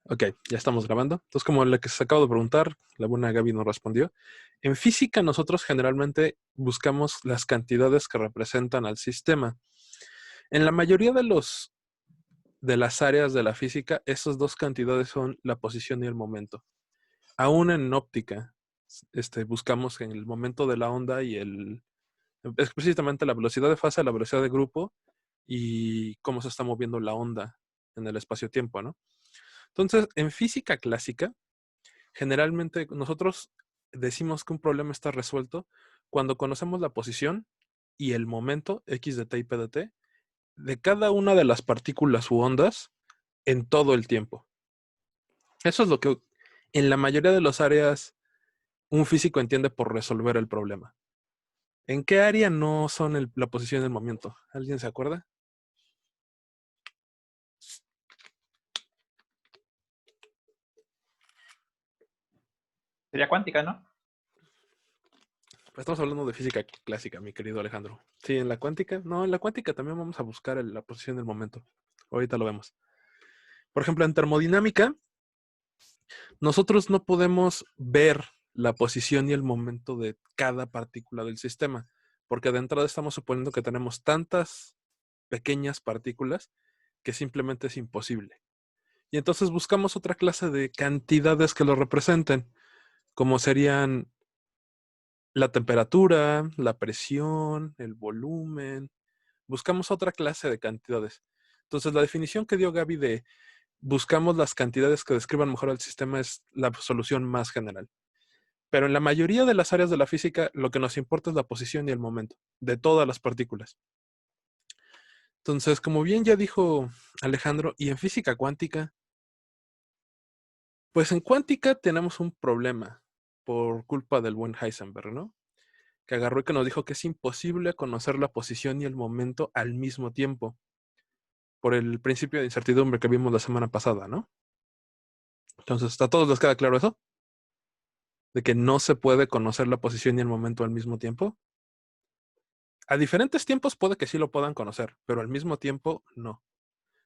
Ok, ya estamos grabando. Entonces, como la que se acabo de preguntar, la buena Gaby nos respondió. En física, nosotros generalmente buscamos las cantidades que representan al sistema. En la mayoría de las áreas de la física, esas dos cantidades son la posición y el momento. Aún en óptica, buscamos en el momento de la onda es precisamente la velocidad de fase, la velocidad de grupo y cómo se está moviendo la onda en el espacio-tiempo, ¿no? Entonces, en física clásica, generalmente nosotros decimos que un problema está resuelto cuando conocemos la posición y el momento x de t y p de t de cada una de las partículas u ondas en todo el tiempo. Eso es lo que en la mayoría de las áreas un físico entiende por resolver el problema. ¿En qué área no son la posición y el momento? ¿Alguien se acuerda? Sería cuántica, ¿no? Estamos hablando de física clásica, mi querido Alejandro. Sí, en la cuántica. No, en la cuántica también vamos a buscar la posición del momento. Ahorita lo vemos. Por ejemplo, en termodinámica, nosotros no podemos ver la posición y el momento de cada partícula del sistema, porque de entrada estamos suponiendo que tenemos tantas pequeñas partículas que simplemente es imposible. Y entonces buscamos otra clase de cantidades que lo representen, como serían la temperatura, la presión, el volumen. Buscamos otra clase de cantidades. Entonces, la definición que dio Gaby de buscamos las cantidades que describan mejor el sistema es la solución más general. Pero en la mayoría de las áreas de la física, lo que nos importa es la posición y el momento de todas las partículas. Entonces, como bien ya dijo Alejandro, y en física cuántica, pues en cuántica tenemos un problema por culpa del buen Heisenberg, ¿no? Que agarró y que nos dijo que es imposible conocer la posición y el momento al mismo tiempo, por el principio de incertidumbre que vimos la semana pasada, ¿no? Entonces, ¿a todos les queda claro eso? De que no se puede conocer la posición y el momento al mismo tiempo. A diferentes tiempos puede que sí lo puedan conocer, pero al mismo tiempo no.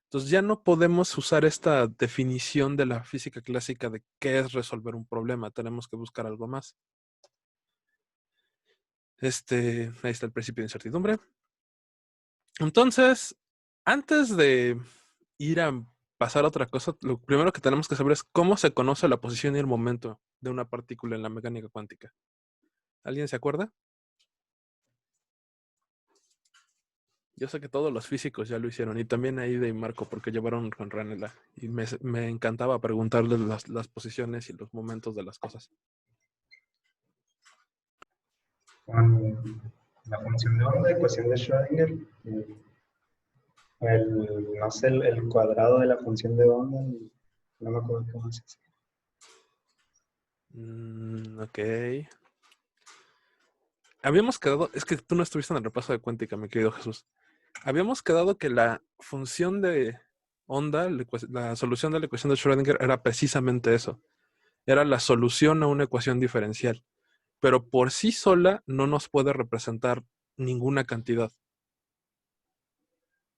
Entonces ya no podemos usar esta definición de la física clásica de qué es resolver un problema. Tenemos que buscar algo más. Ahí está el principio de incertidumbre. Entonces, antes de ir a pasar a otra cosa, lo primero que tenemos que saber es cómo se conoce la posición y el momento de una partícula en la mecánica cuántica. ¿Alguien se acuerda? Yo sé que todos los físicos ya lo hicieron, y también ahí de Marco, porque llevaron con Ranela. Y me encantaba preguntarles las posiciones y los momentos de las cosas. Con la función de onda, ecuación de Schrödinger, no sé, el cuadrado de la función de onda, no me acuerdo cómo se hace. Ok. Habíamos quedado, es que tú no estuviste en el repaso de cuántica, mi querido Jesús. Habíamos quedado que la función de onda, la solución de la ecuación de Schrödinger era precisamente eso. Era la solución a una ecuación diferencial. Pero por sí sola no nos puede representar ninguna cantidad.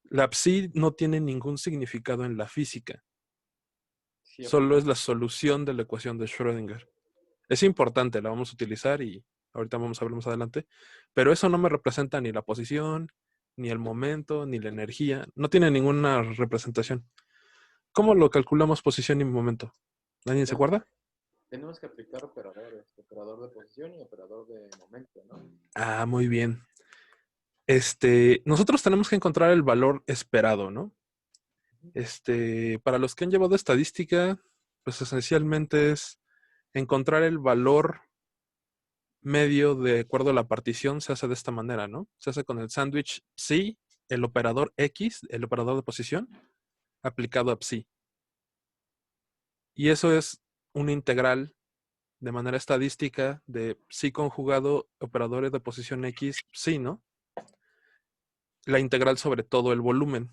La psi no tiene ningún significado en la física. Sí, Solo es la solución de la ecuación de Schrödinger. Es importante, la vamos a utilizar y ahorita vamos a ver más adelante, pero eso no me representa ni la posición, ni el momento, ni la energía. No tiene ninguna representación. ¿Cómo lo calculamos posición y momento? ¿Alguien se acuerda? Tenemos que aplicar operadores, operador de posición y operador de momento, ¿no? Ah, muy bien. Nosotros tenemos que encontrar el valor esperado, ¿no? Para los que han llevado estadística, pues esencialmente es encontrar el valor medio de acuerdo a la partición. Se hace de esta manera, ¿no? Se hace con el sándwich psi, el operador x, el operador de posición, aplicado a psi. Y eso es una integral de manera estadística de psi conjugado operadores de posición x, psi, ¿no? La integral sobre todo el volumen.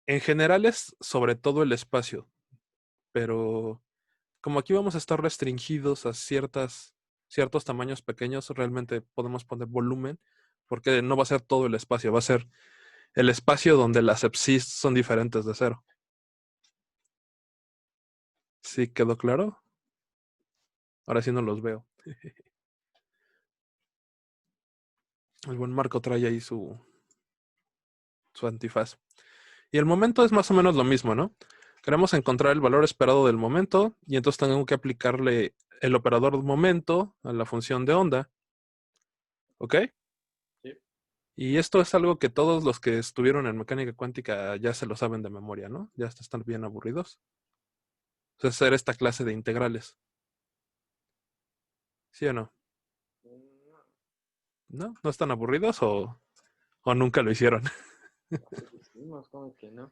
En general es sobre todo el espacio, pero como aquí vamos a estar restringidos a ciertos tamaños pequeños, realmente podemos poner volumen, porque no va a ser todo el espacio, va a ser el espacio donde las epsis son diferentes de cero. ¿Sí quedó claro? Ahora sí no los veo. El buen Marco trae ahí su antifaz. Y el momento es más o menos lo mismo, ¿no? Queremos encontrar el valor esperado del momento y entonces tengo que aplicarle el operador momento a la función de onda. ¿Ok? Sí. Y esto es algo que todos los que estuvieron en mecánica cuántica ya se lo saben de memoria, ¿no? Ya están bien aburridos. O sea, hacer esta clase de integrales. ¿Sí o no? No, ¿No? ¿No están aburridos o nunca lo hicieron? así lo hicimos, como que no.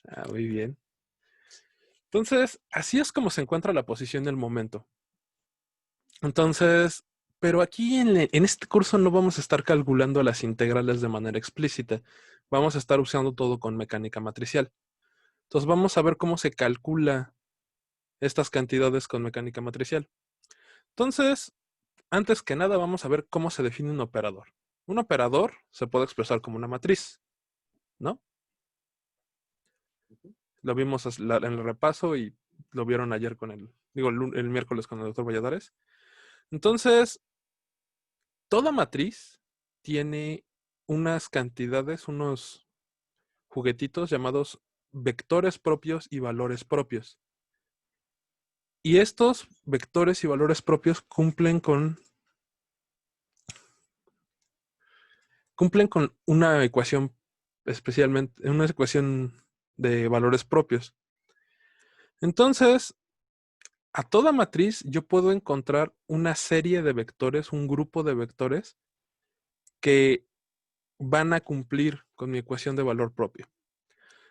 Ah, muy bien. Entonces, así es como se encuentra la posición del momento. Entonces, pero aquí en este curso no vamos a estar calculando las integrales de manera explícita. Vamos a estar usando todo con mecánica matricial. Entonces, vamos a ver cómo se calcula estas cantidades con mecánica matricial. Entonces, antes que nada, vamos a ver cómo se define un operador. Un operador se puede expresar como una matriz, ¿no? Ujú. Lo vimos en el repaso y lo vieron ayer el miércoles con el doctor Valladares. Entonces, toda matriz tiene unas cantidades, unos juguetitos llamados vectores propios y valores propios. Y estos vectores y valores propios cumplen con una ecuación, especialmente una ecuación de valores propios. Entonces, a toda matriz yo puedo encontrar una serie de vectores, un grupo de vectores que van a cumplir con mi ecuación de valor propio.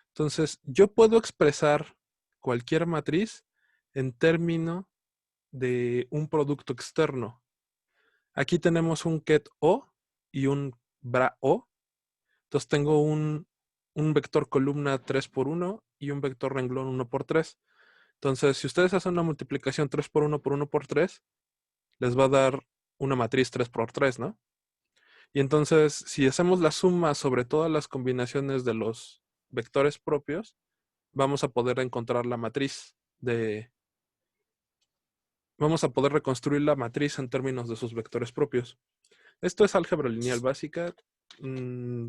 Entonces, yo puedo expresar cualquier matriz en términos de un producto externo. Aquí tenemos un ket O y un bra O. Entonces tengo un vector columna 3 por 1 y un vector renglón 1 por 3. Entonces, si ustedes hacen una multiplicación 3 por 1 por 1 por 3, les va a dar una matriz 3 por 3, ¿no? Y entonces, si hacemos la suma sobre todas las combinaciones de los vectores propios, vamos a poder encontrar la matriz vamos a poder reconstruir la matriz en términos de sus vectores propios. Esto es álgebra lineal básica. Mm,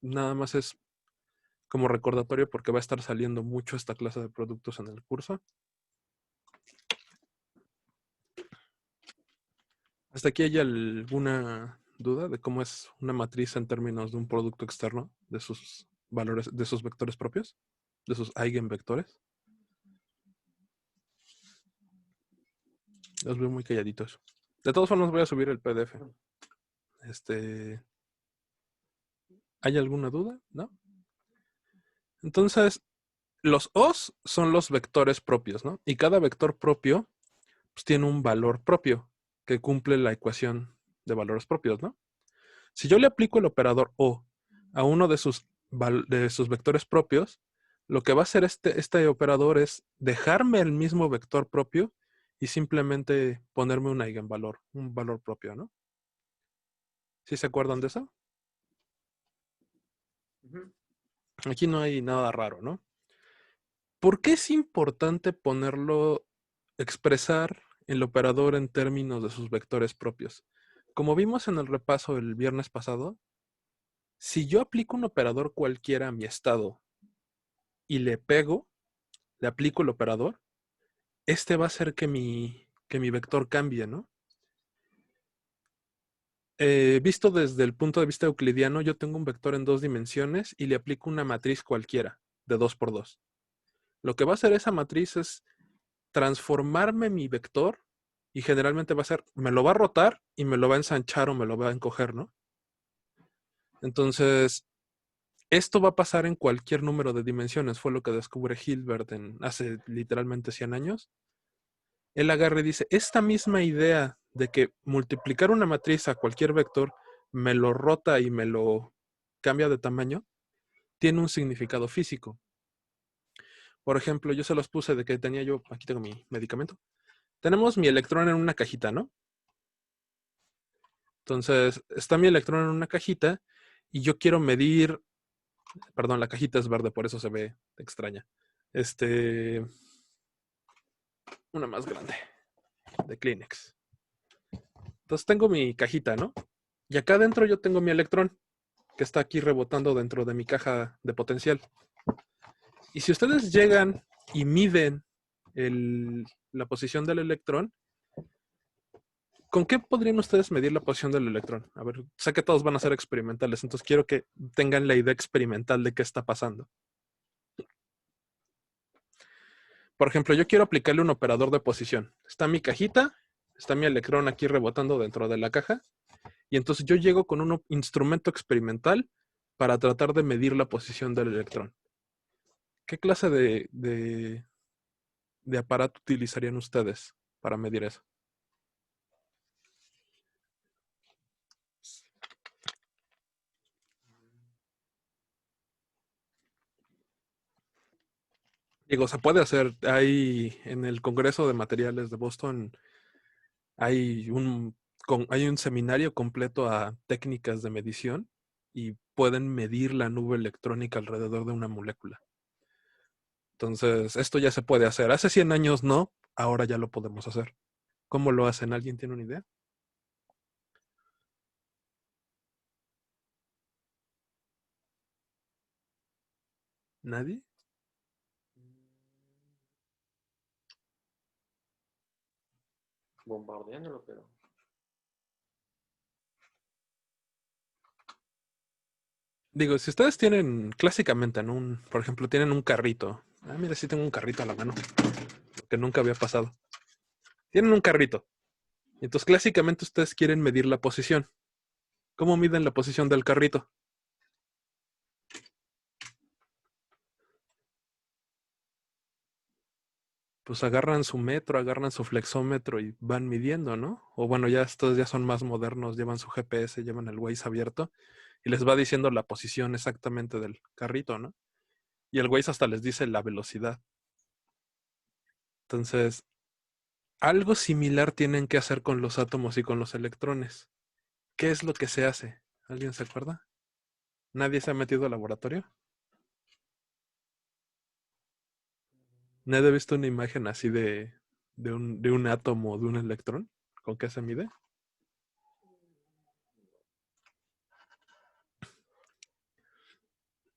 Nada más es como recordatorio porque va a estar saliendo mucho esta clase de productos en el curso. ¿Hasta aquí hay alguna duda de cómo es una matriz en términos de un producto externo, de sus valores, de sus vectores propios, de sus eigenvectores? Los veo muy calladitos. De todas formas voy a subir el PDF. ¿Hay alguna duda? ¿No? Entonces, los O's son los vectores propios, ¿no? Y cada vector propio pues, tiene un valor propio que cumple la ecuación de valores propios, ¿no? Si yo le aplico el operador O a uno de sus vectores propios, lo que va a hacer este operador es dejarme el mismo vector propio y simplemente ponerme un eigenvalor, un valor propio, ¿no? ¿Sí se acuerdan de eso? Ujú. Aquí no hay nada raro, ¿no? ¿Por qué es importante expresar el operador en términos de sus vectores propios? Como vimos en el repaso el viernes pasado, si yo aplico un operador cualquiera a mi estado y le aplico el operador, este va a hacer que mi vector cambie, ¿no? Visto desde el punto de vista euclidiano, yo tengo un vector en 2 dimensiones y le aplico una matriz cualquiera de 2 por 2. Lo que va a hacer esa matriz es transformarme mi vector y generalmente me lo va a rotar y me lo va a ensanchar o me lo va a encoger, ¿no? Entonces, esto va a pasar en cualquier número de dimensiones. Fue lo que descubre Hilbert hace literalmente 100 años. Él agarra y dice, esta misma idea de que multiplicar una matriz a cualquier vector me lo rota y me lo cambia de tamaño, tiene un significado físico. Por ejemplo, yo se los puse de que aquí tengo mi medicamento. Tenemos mi electrón en una cajita, ¿no? Entonces, está mi electrón en una cajita y yo quiero medir, perdón, la cajita es verde, por eso se ve extraña. una más grande, de Kleenex. Entonces tengo mi cajita, ¿no? Y acá adentro yo tengo mi electrón, que está aquí rebotando dentro de mi caja de potencial. Y si ustedes llegan y miden la posición del electrón, ¿con qué podrían ustedes medir la posición del electrón? A ver, sé que todos van a ser experimentales, entonces quiero que tengan la idea experimental de qué está pasando. Por ejemplo, yo quiero aplicarle un operador de posición. Está mi cajita, está mi electrón aquí rebotando dentro de la caja, y entonces yo llego con un instrumento experimental para tratar de medir la posición del electrón. ¿Qué clase de aparato utilizarían ustedes para medir eso? Digo, se puede hacer. Hay en el Congreso de Materiales de Boston, hay hay un seminario completo a técnicas de medición y pueden medir la nube electrónica alrededor de una molécula. Entonces, esto ya se puede hacer. Hace 100 años no, ahora ya lo podemos hacer. ¿Cómo lo hacen? ¿Alguien tiene una idea? ¿Nadie? Bombardeándolo, pero Digo, si ustedes tienen clásicamente, ¿no? Por ejemplo, tienen un carrito. Ah, mira, sí tengo un carrito a la mano, que nunca había pasado. Tienen un carrito. Entonces, clásicamente ustedes quieren medir la posición. ¿Cómo miden la posición del carrito? Pues agarran su metro, agarran su flexómetro y van midiendo, ¿no? O bueno, ya estos ya son más modernos, llevan su GPS, llevan el Waze abierto y les va diciendo la posición exactamente del carrito, ¿no? Y el Waze hasta les dice la velocidad. Entonces, algo similar tienen que hacer con los átomos y con los electrones. ¿Qué es lo que se hace? ¿Alguien se acuerda? ¿Nadie se ha metido al laboratorio? ¿Nadie ha visto una imagen así de un átomo, de un electrón? ¿Con qué se mide?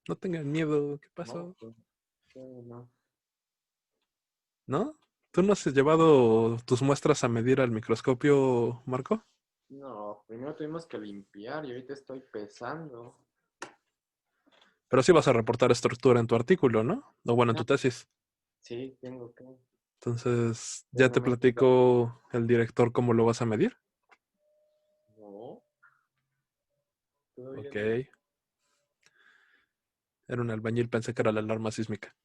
No tengan miedo. ¿Qué no, pasó? pues, no. ¿No? ¿Tú no has llevado tus muestras a medir al microscopio, Marco? No, primero tuvimos que limpiar y ahorita estoy pesando. Pero sí vas a reportar estructura en tu artículo, ¿no? O bueno, en No, tu tesis. sí, tengo que. Entonces, Pero ¿ya no te me queda. platicó el director cómo lo vas a medir? No, todavía Ok. no. Era un albañil, pensé que era la alarma sísmica.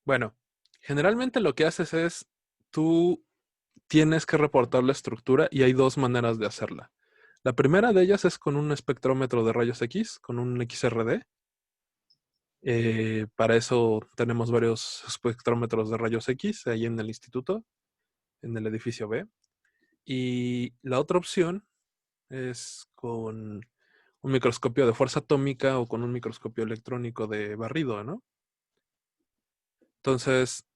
Bueno, generalmente lo que haces es, tú tienes que reportar la estructura y hay dos maneras de hacerla. La primera de ellas es con un espectrómetro de rayos X, con un XRD. Para eso tenemos varios espectrómetros de rayos X ahí en el instituto, en el edificio B. Y la otra opción es con un microscopio de fuerza atómica o con un microscopio electrónico de barrido, ¿no? Entonces,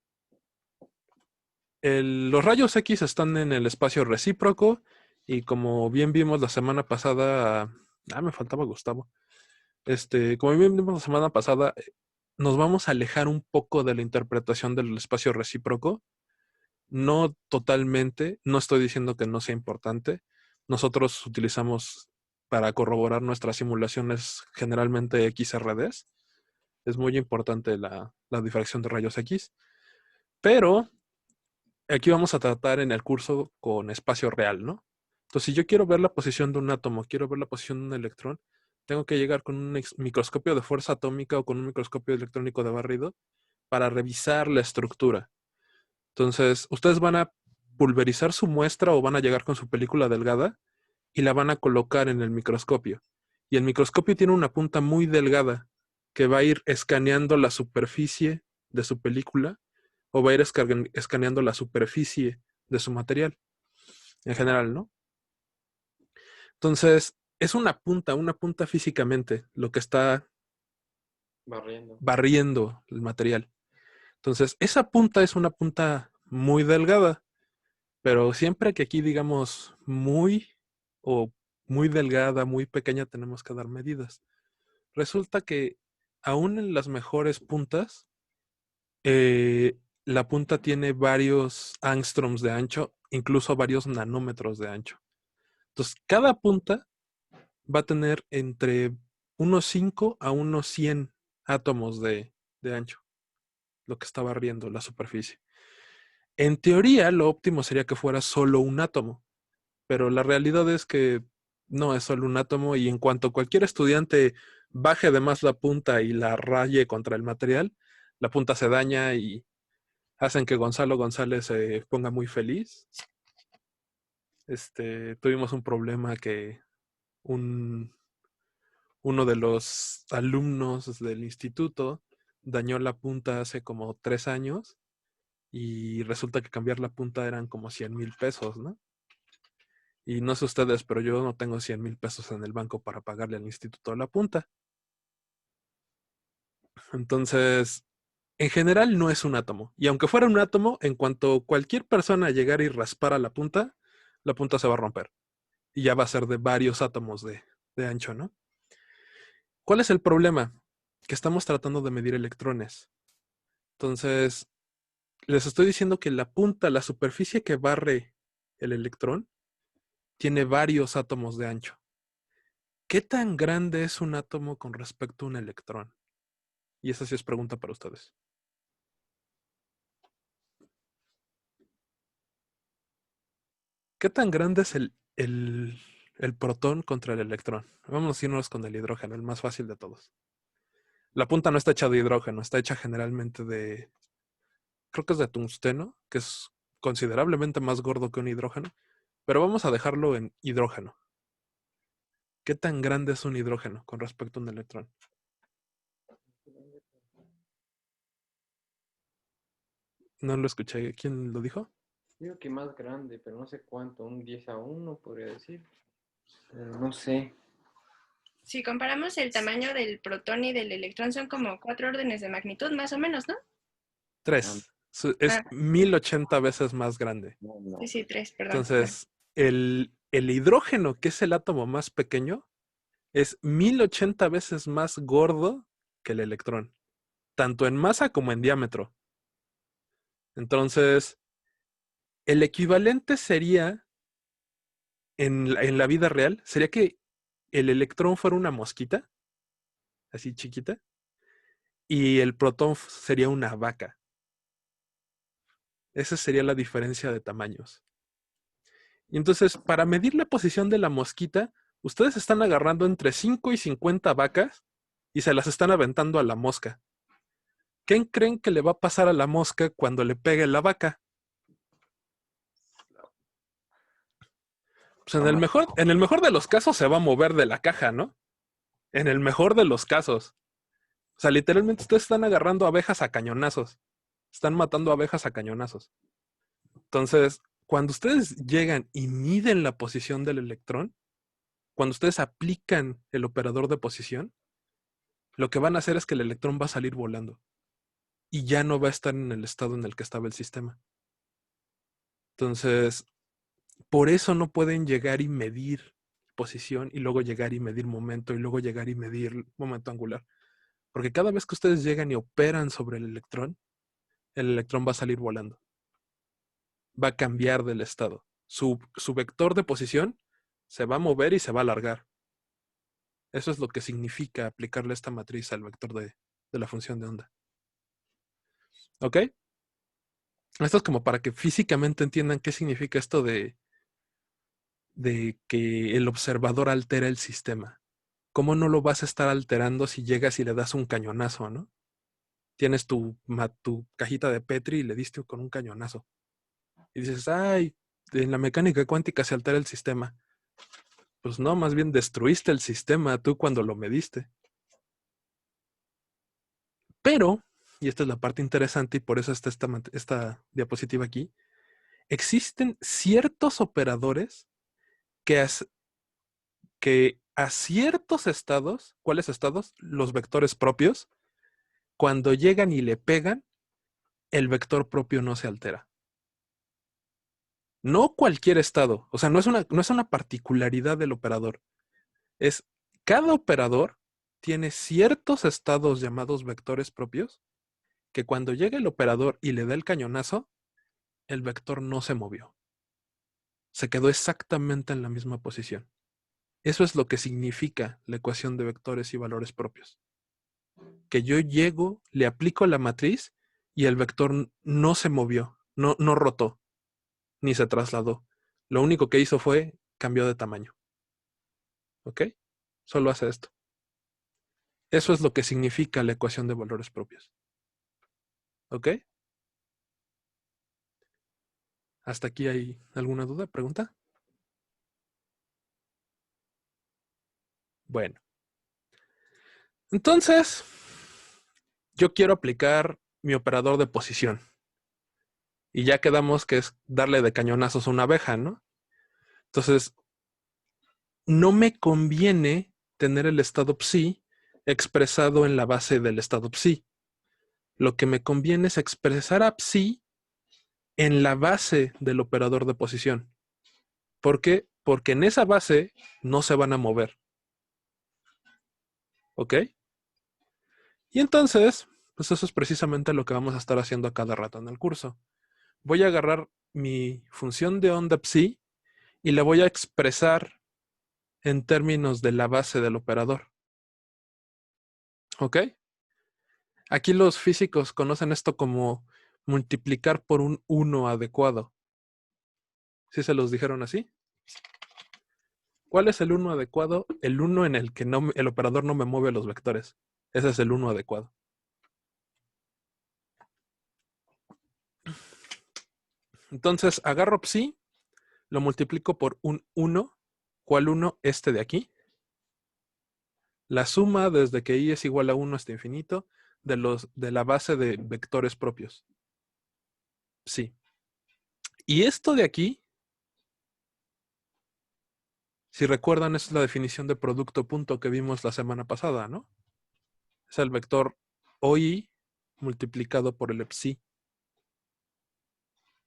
los rayos X están en el espacio recíproco y como bien vimos la semana pasada, me faltaba Gustavo. Como bien vimos la semana pasada, nos vamos a alejar un poco de la interpretación del espacio recíproco. No totalmente, no estoy diciendo que no sea importante. Nosotros utilizamos para corroborar nuestras simulaciones generalmente XRDs. Es muy importante la difracción de rayos X. Pero aquí vamos a tratar en el curso con espacio real, ¿no? Entonces, si yo quiero ver la posición de un átomo, quiero ver la posición de un electrón, tengo que llegar con un microscopio de fuerza atómica o con un microscopio electrónico de barrido para revisar la estructura. Entonces, ustedes van a pulverizar su muestra o van a llegar con su película delgada y la van a colocar en el microscopio. Y el microscopio tiene una punta muy delgada que va a ir escaneando la superficie de su película o va a ir escaneando la superficie de su material en general, ¿no? Entonces, es una punta físicamente, lo que está Barriendo. barriendo el material. Entonces, esa punta es una punta muy delgada, pero siempre que aquí digamos muy o muy delgada, muy pequeña, tenemos que dar medidas. Resulta que aún en las mejores puntas, la punta tiene varios angstroms de ancho, incluso varios nanómetros de ancho. Entonces, cada punta va a tener entre unos 5 a unos 100 átomos de ancho, lo que está barriendo la superficie. En teoría, lo óptimo sería que fuera solo un átomo, pero la realidad es que no es solo un átomo y en cuanto cualquier estudiante baje de más la punta y la raye contra el material, la punta se daña y hacen que Gonzalo González se ponga muy feliz. Tuvimos un problema que uno de los alumnos del instituto dañó la punta hace como 3 años y resulta que cambiar la punta eran como 100,000 pesos, ¿no? Y no sé ustedes, pero yo no tengo 100,000 pesos en el banco para pagarle al instituto la punta. Entonces, en general no es un átomo. Y aunque fuera un átomo, en cuanto cualquier persona llegara y raspara la punta se va a romper. Y ya va a ser de varios átomos de ancho, ¿no? ¿Cuál es el problema? Que estamos tratando de medir electrones. Entonces, les estoy diciendo que la punta, la superficie que barre el electrón, tiene varios átomos de ancho. ¿Qué tan grande es un átomo con respecto a un electrón? Y esa sí es pregunta para ustedes. ¿Qué tan grande es el protón contra el electrón? Vamos a irnos con el hidrógeno, el más fácil de todos. La punta no está hecha de hidrógeno, está hecha generalmente creo que es de tungsteno, que es considerablemente más gordo que un hidrógeno, pero vamos a dejarlo en hidrógeno. ¿Qué tan grande es un hidrógeno con respecto a un electrón? No lo escuché. ¿Quién lo dijo? Digo que más grande, pero no sé cuánto, un 10-1 podría decir. Pero no sé. Si comparamos el tamaño del protón y del electrón, son como 4 órdenes de magnitud, más o menos, ¿no? 3. Es 1080 veces más grande. No. Sí, 3, perdón. Entonces, el hidrógeno, que es el átomo más pequeño, es 1080 veces más gordo que el electrón, tanto en masa como en diámetro. Entonces, el equivalente sería, en la vida real, sería que el electrón fuera una mosquita, así chiquita, y el protón sería una vaca. Esa sería la diferencia de tamaños. Y entonces, para medir la posición de la mosquita, ustedes están agarrando entre 5 y 50 vacas y se las están aventando a la mosca. ¿Qué creen que le va a pasar a la mosca cuando le pegue la vaca? Pues en el mejor de los casos se va a mover de la caja, ¿no? En el mejor de los casos. O sea, literalmente ustedes están agarrando abejas a cañonazos. Están matando abejas a cañonazos. Entonces, cuando ustedes llegan y miden la posición del electrón, cuando ustedes aplican el operador de posición, lo que van a hacer es que el electrón va a salir volando y ya no va a estar en el estado en el que estaba el sistema. Entonces, por eso no pueden llegar y medir posición y luego llegar y medir momento y luego llegar y medir momento angular. Porque cada vez que ustedes llegan y operan sobre el electrón va a salir volando. Va a cambiar del estado. Su vector de posición se va a mover y se va a alargar. Eso es lo que significa aplicarle esta matriz al vector de la función de onda. ¿Ok? Esto es como para que físicamente entiendan qué significa esto de que el observador altera el sistema. ¿Cómo no lo vas a estar alterando si llegas y le das un cañonazo, ¿no? Tienes tu cajita de Petri y le diste con un cañonazo. Y dices, ay, en la mecánica cuántica se altera el sistema. Pues no, más bien destruiste el sistema tú cuando lo mediste. Pero, y esta es la parte interesante y por eso está esta diapositiva aquí, existen ciertos operadores que a ciertos estados, ¿cuáles estados? Los vectores propios, cuando llegan y le pegan, el vector propio no se altera. No cualquier estado, o sea, no es una particularidad del operador. Es cada operador tiene ciertos estados llamados vectores propios que cuando llega el operador y le da el cañonazo, el vector no se movió. Se quedó exactamente en la misma posición. Eso es lo que significa la ecuación de vectores y valores propios. Que yo llego, le aplico la matriz y el vector no se movió, no rotó, ni se trasladó. Lo único que hizo fue cambió de tamaño. ¿Ok? Solo hace esto. Eso es lo que significa la ecuación de valores propios. ¿Ok? ¿Hasta aquí hay alguna duda, pregunta? Bueno. Entonces, yo quiero aplicar mi operador de posición. Y ya quedamos que es darle de cañonazos a una abeja, ¿no? Entonces, no me conviene tener el estado psi expresado en la base del estado psi. Lo que me conviene es expresar a psi en la base del operador de posición. ¿Por qué? Porque en esa base no se van a mover. ¿Ok? Y entonces, pues eso es precisamente lo que vamos a estar haciendo a cada rato en el curso. Voy a agarrar mi función de onda psi y la voy a expresar en términos de la base del operador. ¿Ok? Aquí los físicos conocen esto como multiplicar por un 1 adecuado. ¿Sí se los dijeron así? ¿Cuál es el 1 adecuado? El 1 en el que el operador no me mueve los vectores. Ese es el 1 adecuado. Entonces, agarro psi, lo multiplico por un 1. ¿Cuál 1? Este de aquí. La suma desde que i es igual a 1 hasta infinito de la base de vectores propios. Psi. Y esto de aquí, si recuerdan, es la definición de producto punto que vimos la semana pasada, ¿no? Es el vector OI multiplicado por el psi.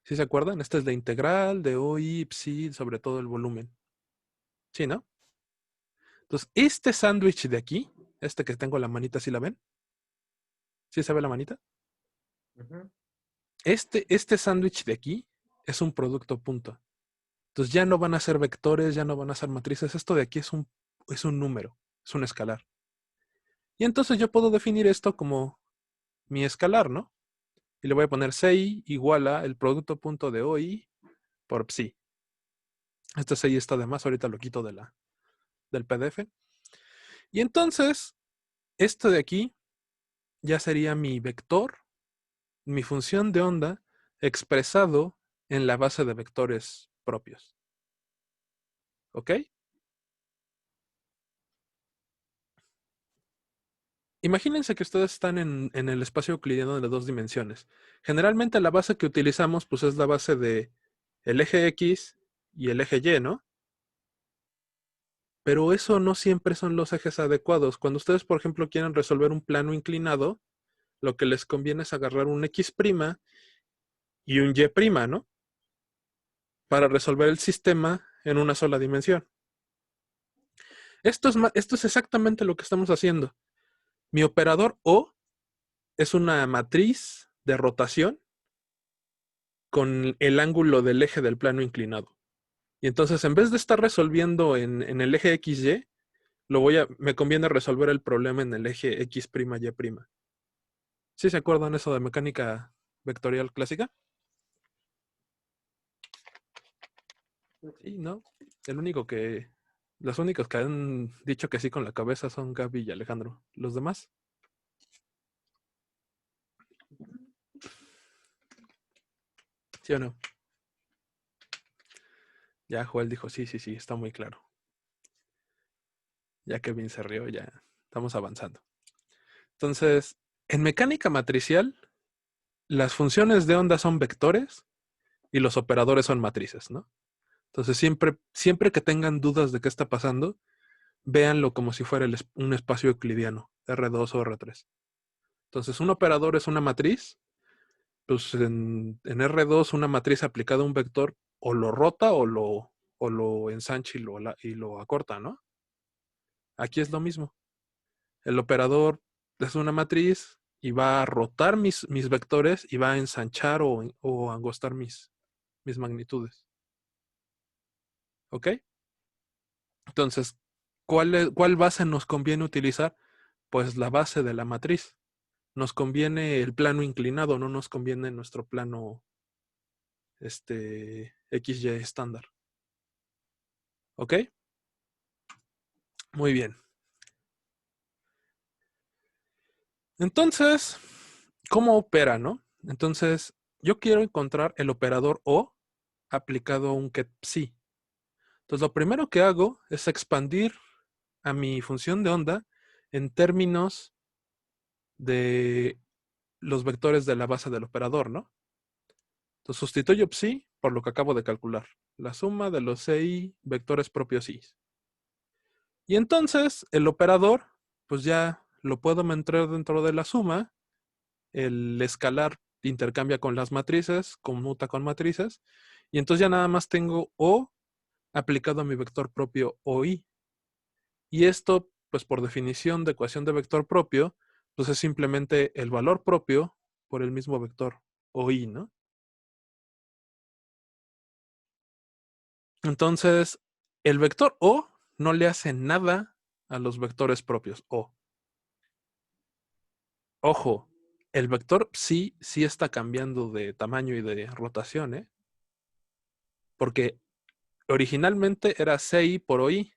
¿Sí se acuerdan? Esta es la integral de OI, psi, sobre todo el volumen. ¿Sí, no? Entonces, este sándwich de aquí, este que tengo la manita, ¿sí la ven? ¿Sí se ve la manita? Ujú. Este sándwich de aquí es un producto punto. Entonces ya no van a ser vectores, ya no van a ser matrices. Esto de aquí es un número, es un escalar. Y entonces yo puedo definir esto como mi escalar, ¿no? Y le voy a poner CI igual a el producto punto de OI por psi. Este CI está de más, ahorita lo quito del PDF. Y entonces, esto de aquí ya sería mi vector, mi función de onda expresado en la base de vectores propios. ¿Ok? Imagínense que ustedes están en el espacio euclidiano de 2 dimensiones. Generalmente la base que utilizamos pues es la base de el eje X y el eje Y, ¿no? Pero eso no siempre son los ejes adecuados. Cuando ustedes, por ejemplo, quieren resolver un plano inclinado, lo que les conviene es agarrar un X' y un Y', ¿no? Para resolver el sistema en una sola dimensión. Esto es exactamente lo que estamos haciendo. Mi operador O es una matriz de rotación con el ángulo del eje del plano inclinado. Y entonces, en vez de estar resolviendo en el eje XY, me conviene resolver el problema en el eje X', Y'. ¿Sí se acuerdan eso de mecánica vectorial clásica? Sí, ¿no? Los únicos que han dicho que sí con la cabeza son Gaby y Alejandro. ¿Los demás? ¿Sí o no? Ya Joel dijo, sí, está muy claro. Ya Kevin se rió, ya estamos avanzando. Entonces, en mecánica matricial, las funciones de onda son vectores y los operadores son matrices, ¿no? Entonces, siempre que tengan dudas de qué está pasando, véanlo como si fuera un espacio euclidiano, R2 o R3. Entonces, un operador es una matriz pues en R2 una matriz aplicada a un vector o lo rota o lo ensancha y lo acorta, ¿no? Aquí es lo mismo. El operador es una matriz y va a rotar mis vectores y va a ensanchar o angostar mis magnitudes. ¿Ok? Entonces, ¿cuál base nos conviene utilizar? Pues la base de la matriz. Nos conviene el plano inclinado, no nos conviene nuestro plano XY estándar. ¿Ok? Muy bien. Entonces, ¿cómo opera, no? Entonces, yo quiero encontrar el operador O aplicado a un ket psi. Entonces, lo primero que hago es expandir a mi función de onda en términos de los vectores de la base del operador, ¿no? Entonces, sustituyo psi por lo que acabo de calcular. La suma de los CI vectores propios I. Y entonces, el operador, pues ya lo puedo meter dentro de la suma. El escalar intercambia con las matrices, conmuta con matrices. Y entonces ya nada más tengo O aplicado a mi vector propio OI. Y esto, pues por definición de ecuación de vector propio, pues es simplemente el valor propio por el mismo vector OI, ¿no? Entonces, el vector O no le hace nada a los vectores propios O. Ojo, el vector sí está cambiando de tamaño y de rotación, ¿eh? Porque originalmente era CI por OI,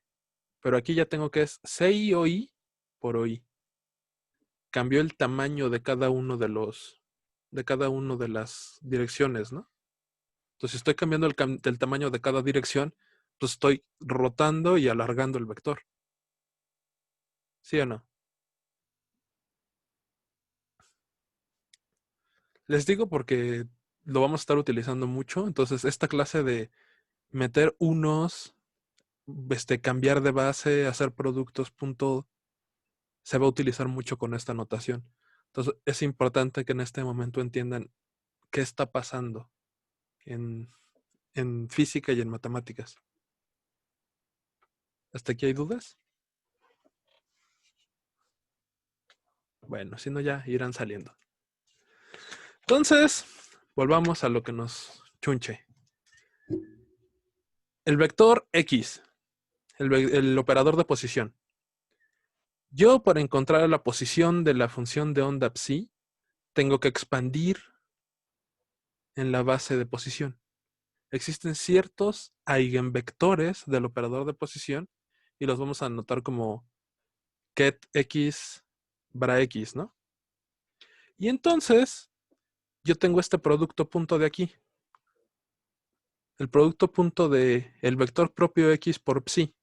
pero aquí ya tengo que es CI OI por OI. Cambió el tamaño de cada uno de las direcciones, ¿no? Entonces, si estoy cambiando el tamaño de cada dirección, pues estoy rotando y alargando el vector. ¿Sí o no? Les digo porque lo vamos a estar utilizando mucho. Entonces, esta clase de meter unos, cambiar de base, hacer productos, punto, se va a utilizar mucho con esta notación. Entonces, es importante que en este momento entiendan qué está pasando en física y en matemáticas. ¿Hasta aquí hay dudas? Bueno, si no ya irán saliendo. Entonces, volvamos a lo que nos chunche. El vector X, el operador de posición. Yo, para encontrar la posición de la función de onda psi, tengo que expandir en la base de posición. Existen ciertos eigenvectores del operador de posición y los vamos a anotar como ket X bra X, ¿no? Y entonces, yo tengo este producto punto de aquí. El producto punto de el vector propio X por psi.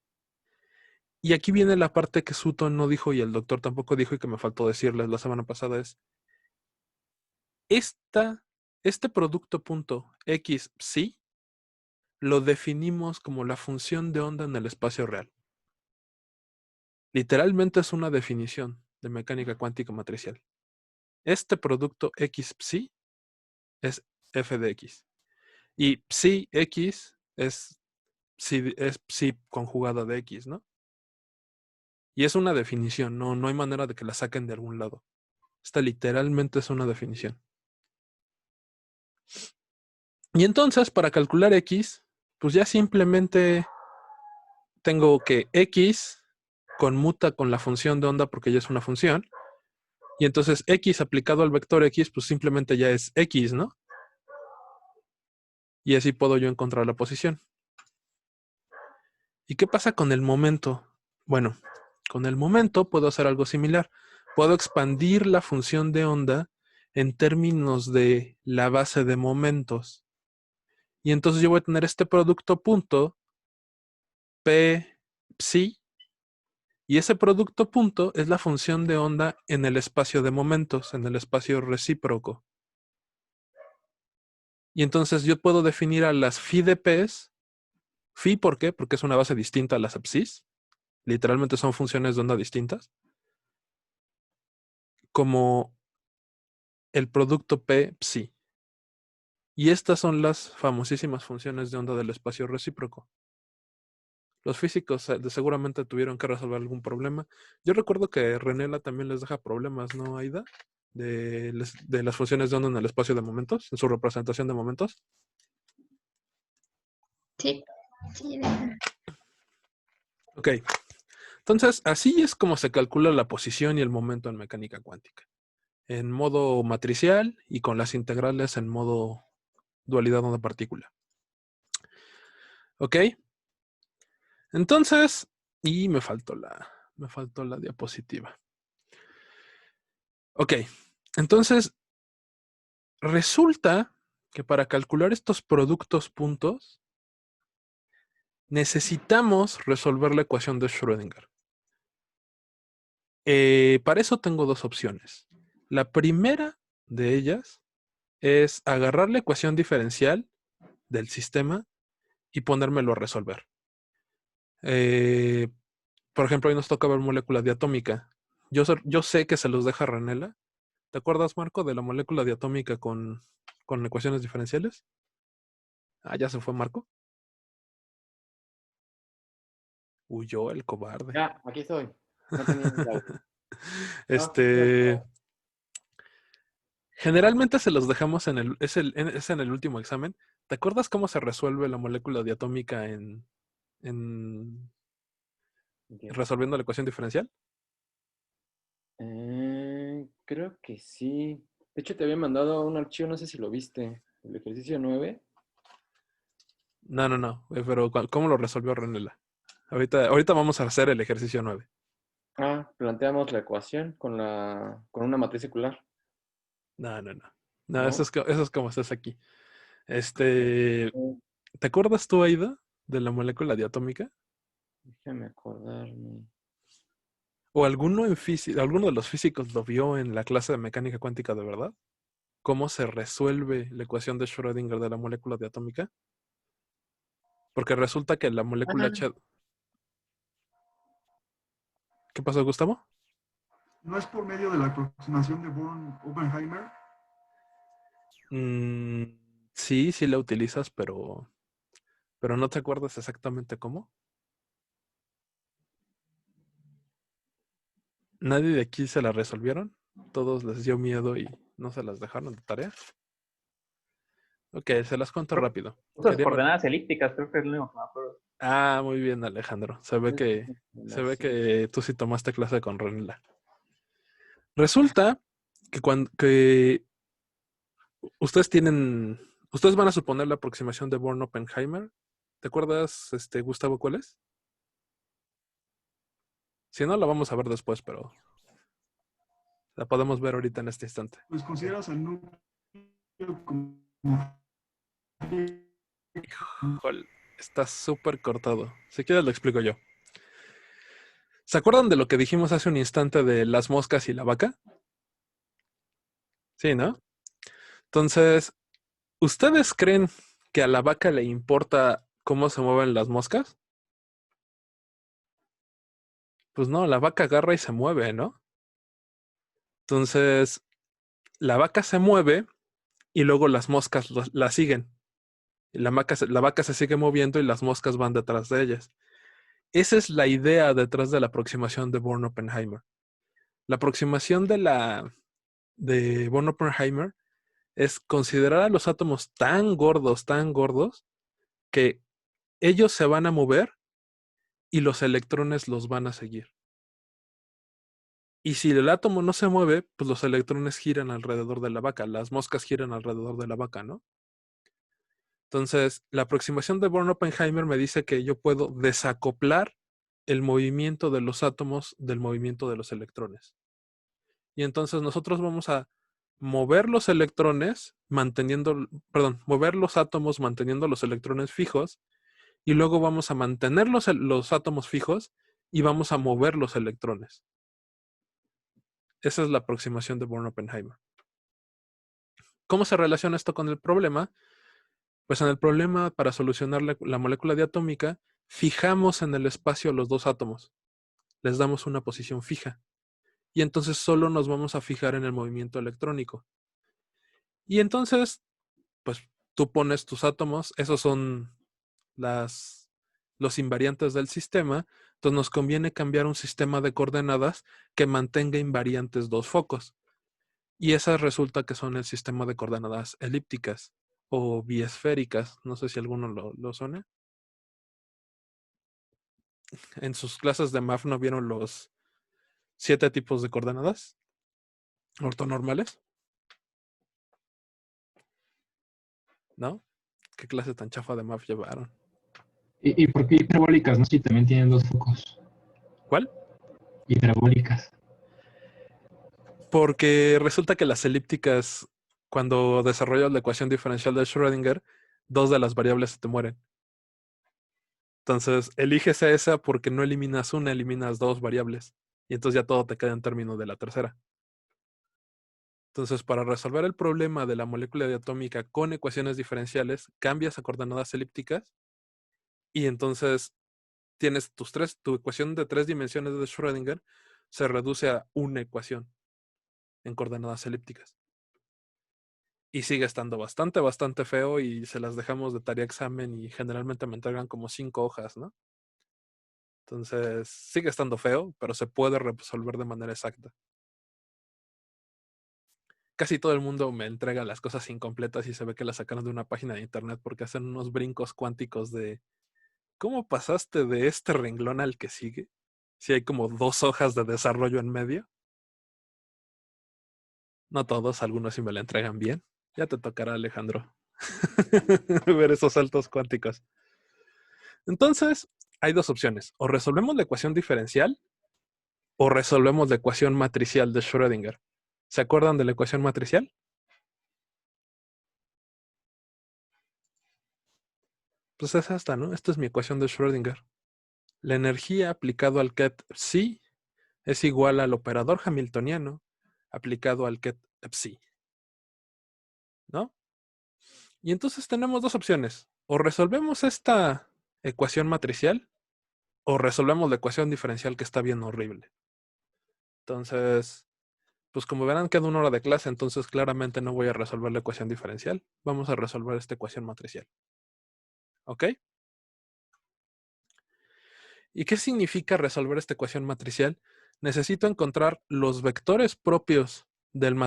Y aquí viene la parte que Sutton no dijo y el doctor tampoco dijo y que me faltó decirles la semana pasada es este producto punto X psi lo definimos como la función de onda en el espacio real. Literalmente es una definición de mecánica cuántica matricial. Este producto X psi es f de X. Y psi X es psi conjugada de X, ¿no? Y es una definición, no hay manera de que la saquen de algún lado. Esta literalmente es una definición. Y entonces, para calcular X, pues ya simplemente tengo que X conmuta con la función de onda porque ya es una función. Y entonces X aplicado al vector X, pues simplemente ya es X, ¿no? Y así puedo yo encontrar la posición. ¿Y qué pasa con el momento? Bueno, con el momento puedo hacer algo similar. Puedo expandir la función de onda en términos de la base de momentos. Y entonces yo voy a tener este producto punto P psi. Y ese producto punto es la función de onda en el espacio de momentos, en el espacio recíproco. Y entonces yo puedo definir a las phi de P's. Phi, ¿por qué? Porque es una base distinta a las psis. Literalmente son funciones de onda distintas. Como el producto P psi. Y estas son las famosísimas funciones de onda del espacio recíproco. Los físicos seguramente tuvieron que resolver algún problema. Yo recuerdo que Renela también les deja problemas, ¿no, Aida? De las funciones de onda en el espacio de momentos, en su representación de momentos. Sí, sí. Ok. Entonces, así es como se calcula la posición y el momento en mecánica cuántica. En modo matricial y con las integrales en modo dualidad onda-partícula. ¿Ok? Entonces, y me faltó la diapositiva. Ok, entonces resulta que para calcular estos productos puntos necesitamos resolver la ecuación de Schrödinger. Para eso tengo dos opciones. La primera de ellas es agarrar la ecuación diferencial del sistema y ponérmelo a resolver. Por ejemplo, hoy nos toca ver molécula diatómica. Yo sé que se los deja Renela. ¿Te acuerdas, Marco, de la molécula diatómica con ecuaciones diferenciales? Ah, ya se fue Marco. Huyó el cobarde. Ya, aquí estoy. No tenía el audio. Este, generalmente se los dejamos es en el último examen. ¿Te acuerdas cómo se resuelve la molécula diatómica en Entiendo. resolviendo la ecuación diferencial? Creo que sí. De hecho, te había mandado un archivo, no sé si lo viste. El ejercicio 9. No. Pero ¿cómo lo resolvió Renela? Ahorita vamos a hacer el ejercicio 9. Planteamos la ecuación con una matriz circular, No. No, eso ¿no? es como estás aquí. ¿Te Eh, acuerdas tú, Aida, de la molécula diatómica? Déjame acordarme. ¿O alguno de los físicos lo vio en la clase de mecánica cuántica de verdad? ¿Cómo se resuelve la ecuación de Schrödinger de la molécula diatómica? Porque resulta que la molécula Ah, H... ¿Qué pasó, Gustavo? ¿No es por medio de la aproximación de Born-Oppenheimer? Mm, sí la utilizas, pero no te acuerdas exactamente cómo. ¿Nadie de aquí se la resolvieron? ¿Todos les dio miedo y no se las dejaron de tarea? Ok, se las cuento rápido. Otras Quería ver. coordenadas elípticas, creo que es lo único que me acuerdo. Ah, muy bien, Alejandro. Se ve que tú sí tomaste clase con Renela. Resulta que ustedes van a suponer la aproximación de Born-Oppenheimer. ¿Te acuerdas, Gustavo, cuál es? Si no, la vamos a ver después, pero la podemos ver ahorita en este instante. Pues consideras el núcleo como... Híjole, está súper cortado. Si quieres lo explico yo. ¿Se acuerdan de lo que dijimos hace un instante de las moscas y la vaca? Sí, ¿no? Entonces, ¿ustedes creen que a la vaca le importa cómo se mueven las moscas? Pues no, la vaca agarra y se mueve, ¿no? Entonces, la vaca se mueve y luego las moscas la siguen. Y la vaca se sigue moviendo y las moscas van detrás de ellas. Esa es la idea detrás de la aproximación de Born-Oppenheimer. La aproximación de Born-Oppenheimer es considerar a los átomos tan gordos, que ellos se van a mover y los electrones los van a seguir. Y si el átomo no se mueve, pues los electrones giran alrededor de la vaca, las moscas giran alrededor de la vaca, ¿no? Entonces, la aproximación de Born-Oppenheimer me dice que yo puedo desacoplar el movimiento de los átomos del movimiento de los electrones. Y entonces nosotros vamos a mover los electrones mover los átomos manteniendo los electrones fijos, y luego vamos a mantener los átomos fijos y vamos a mover los electrones. Esa es la aproximación de Born-Oppenheimer. ¿Cómo se relaciona esto con el problema? Pues en el problema, para solucionar la molécula diatómica, fijamos en el espacio los dos átomos. Les damos una posición fija. Y entonces solo nos vamos a fijar en el movimiento electrónico. Y entonces, pues tú pones tus átomos, esos son los invariantes del sistema, entonces nos conviene cambiar un sistema de coordenadas que mantenga invariantes dos focos. Y esas resulta que son el sistema de coordenadas elípticas o biesféricas. No sé si alguno lo suena. En sus clases de MAF no vieron los 7 tipos de coordenadas ortonormales. ¿No? ¿Qué clase tan chafa de MAF llevaron? ¿Y por qué hiperbólicas? No sé si también tienen dos focos. ¿Cuál? Hiperbólicas. Porque resulta que las elípticas, cuando desarrollas la ecuación diferencial de Schrödinger, 2 de las variables se te mueren. Entonces, eliges a esa porque no eliminas una, eliminas 2 variables. Y entonces ya todo te queda en términos de la tercera. Entonces, para resolver el problema de la molécula diatómica con ecuaciones diferenciales, cambias a coordenadas elípticas y entonces tienes tu ecuación de 3 dimensiones de Schrödinger se reduce a una ecuación en coordenadas elípticas. Y sigue estando bastante feo y se las dejamos de tarea examen y generalmente me entregan como 5 hojas, ¿no? Entonces, sigue estando feo, pero se puede resolver de manera exacta. Casi todo el mundo me entrega las cosas incompletas y se ve que las sacaron de una página de internet porque hacen unos brincos cuánticos de ¿cómo pasaste de este renglón al que sigue? Si hay como 2 hojas de desarrollo en medio. No todos, algunos sí me la entregan bien. Ya te tocará, Alejandro, ver esos saltos cuánticos. Entonces, hay 2 opciones. O resolvemos la ecuación diferencial o resolvemos la ecuación matricial de Schrödinger. ¿Se acuerdan de la ecuación matricial? Pues es esta, ¿no? Esta es mi ecuación de Schrödinger. La energía aplicado al ket psi es igual al operador hamiltoniano aplicado al ket psi. ¿No? Y entonces tenemos 2 opciones. O resolvemos esta ecuación matricial o resolvemos la ecuación diferencial que está bien horrible. Entonces, pues como verán, queda 1 hora de clase, entonces claramente no voy a resolver la ecuación diferencial. Vamos a resolver esta ecuación matricial. ¿Ok? ¿Y qué significa resolver esta ecuación matricial? Necesito encontrar los vectores propios del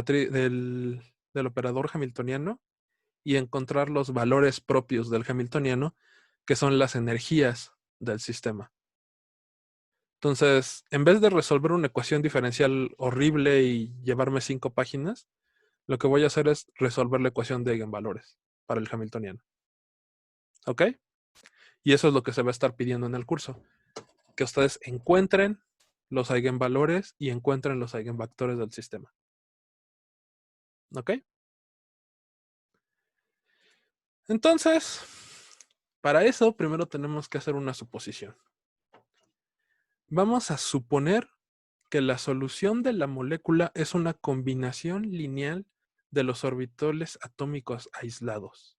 operador hamiltoniano y encontrar los valores propios del hamiltoniano, que son las energías del sistema. Entonces, en vez de resolver una ecuación diferencial horrible y llevarme 5 páginas, lo que voy a hacer es resolver la ecuación de eigenvalores para el hamiltoniano. ¿Ok? Y eso es lo que se va a estar pidiendo en el curso. Que ustedes encuentren los eigenvalores y encuentren los eigenvectores del sistema. ¿Ok? Entonces, para eso primero tenemos que hacer una suposición. Vamos a suponer que la solución de la molécula es una combinación lineal de los orbitales atómicos aislados.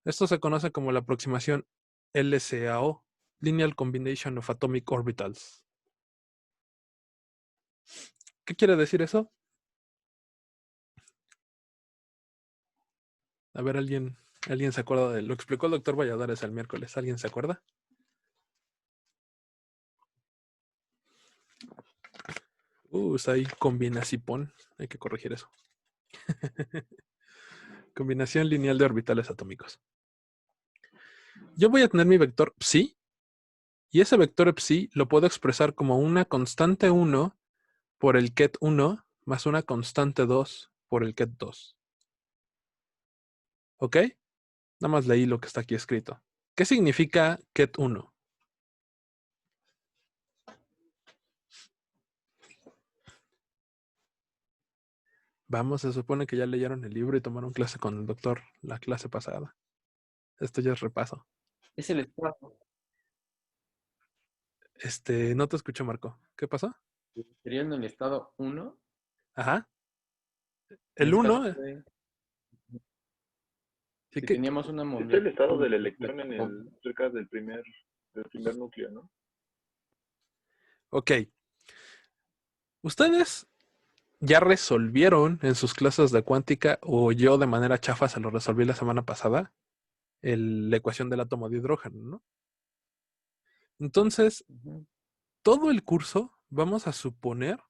Esto se conoce como la aproximación LCAO, Linear Combination of Atomic Orbitals. ¿Qué quiere decir eso? A ver, ¿alguien se acuerda de lo que explicó el doctor Valladares el miércoles? ¿Alguien se acuerda? Está ahí combinacipón. Hay que corregir eso. Combinación lineal de orbitales atómicos. Yo voy a tener mi vector psi. Y ese vector psi lo puedo expresar como una constante 1 por el ket 1 más una constante 2 por el ket 2. ¿Ok? Nada más leí lo que está aquí escrito. ¿Qué significa ket 1? Vamos, se supone que ya leyeron el libro y tomaron clase con el doctor la clase pasada. Esto ya es repaso. Es el estado. No te escucho, Marco. ¿Qué pasó? Sería en el estado 1. Ajá. En El ese caso 1. fue, Sí si que, teníamos una Es el molécula. estado del electrón cerca del primer núcleo, ¿no? ok. Ustedes ya resolvieron en sus clases de cuántica, o yo de manera chafa se lo resolví la semana pasada, la ecuación del átomo de hidrógeno, ¿no? Entonces, todo el curso vamos a suponer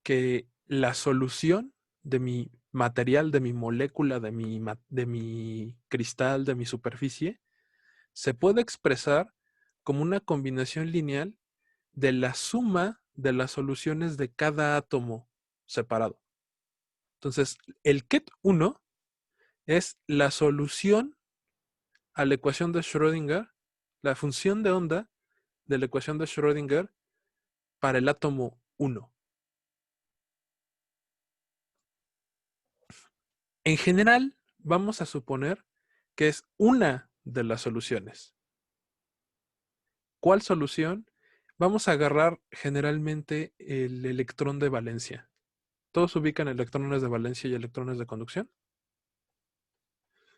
que la solución de mi material, de mi molécula, de mi cristal, de mi superficie, se puede expresar como una combinación lineal de la suma de las soluciones de cada átomo separado. Entonces, el ket 1 es la solución a la ecuación de Schrödinger, la función de onda de la ecuación de Schrödinger para el átomo 1. En general, vamos a suponer que es una de las soluciones. ¿Cuál solución? Vamos a agarrar generalmente el electrón de valencia. ¿Todos ubican electrones de valencia y electrones de conducción?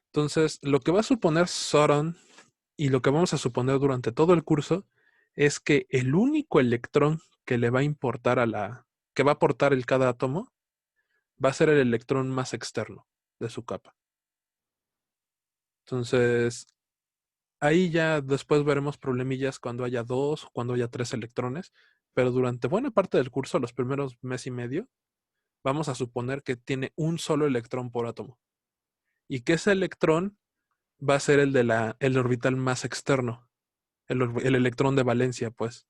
Entonces, lo que va a suponer Soron y lo que vamos a suponer durante todo el curso es que el único electrón que le va a importar que va a aportar cada átomo va a ser el electrón más externo de su capa. Entonces, ahí ya después veremos problemillas cuando haya 2 o cuando haya 3 electrones, pero durante buena parte del curso, los primeros mes y medio, vamos a suponer que tiene un solo electrón por átomo. Y que ese electrón va a ser el orbital más externo, el electrón de valencia, pues.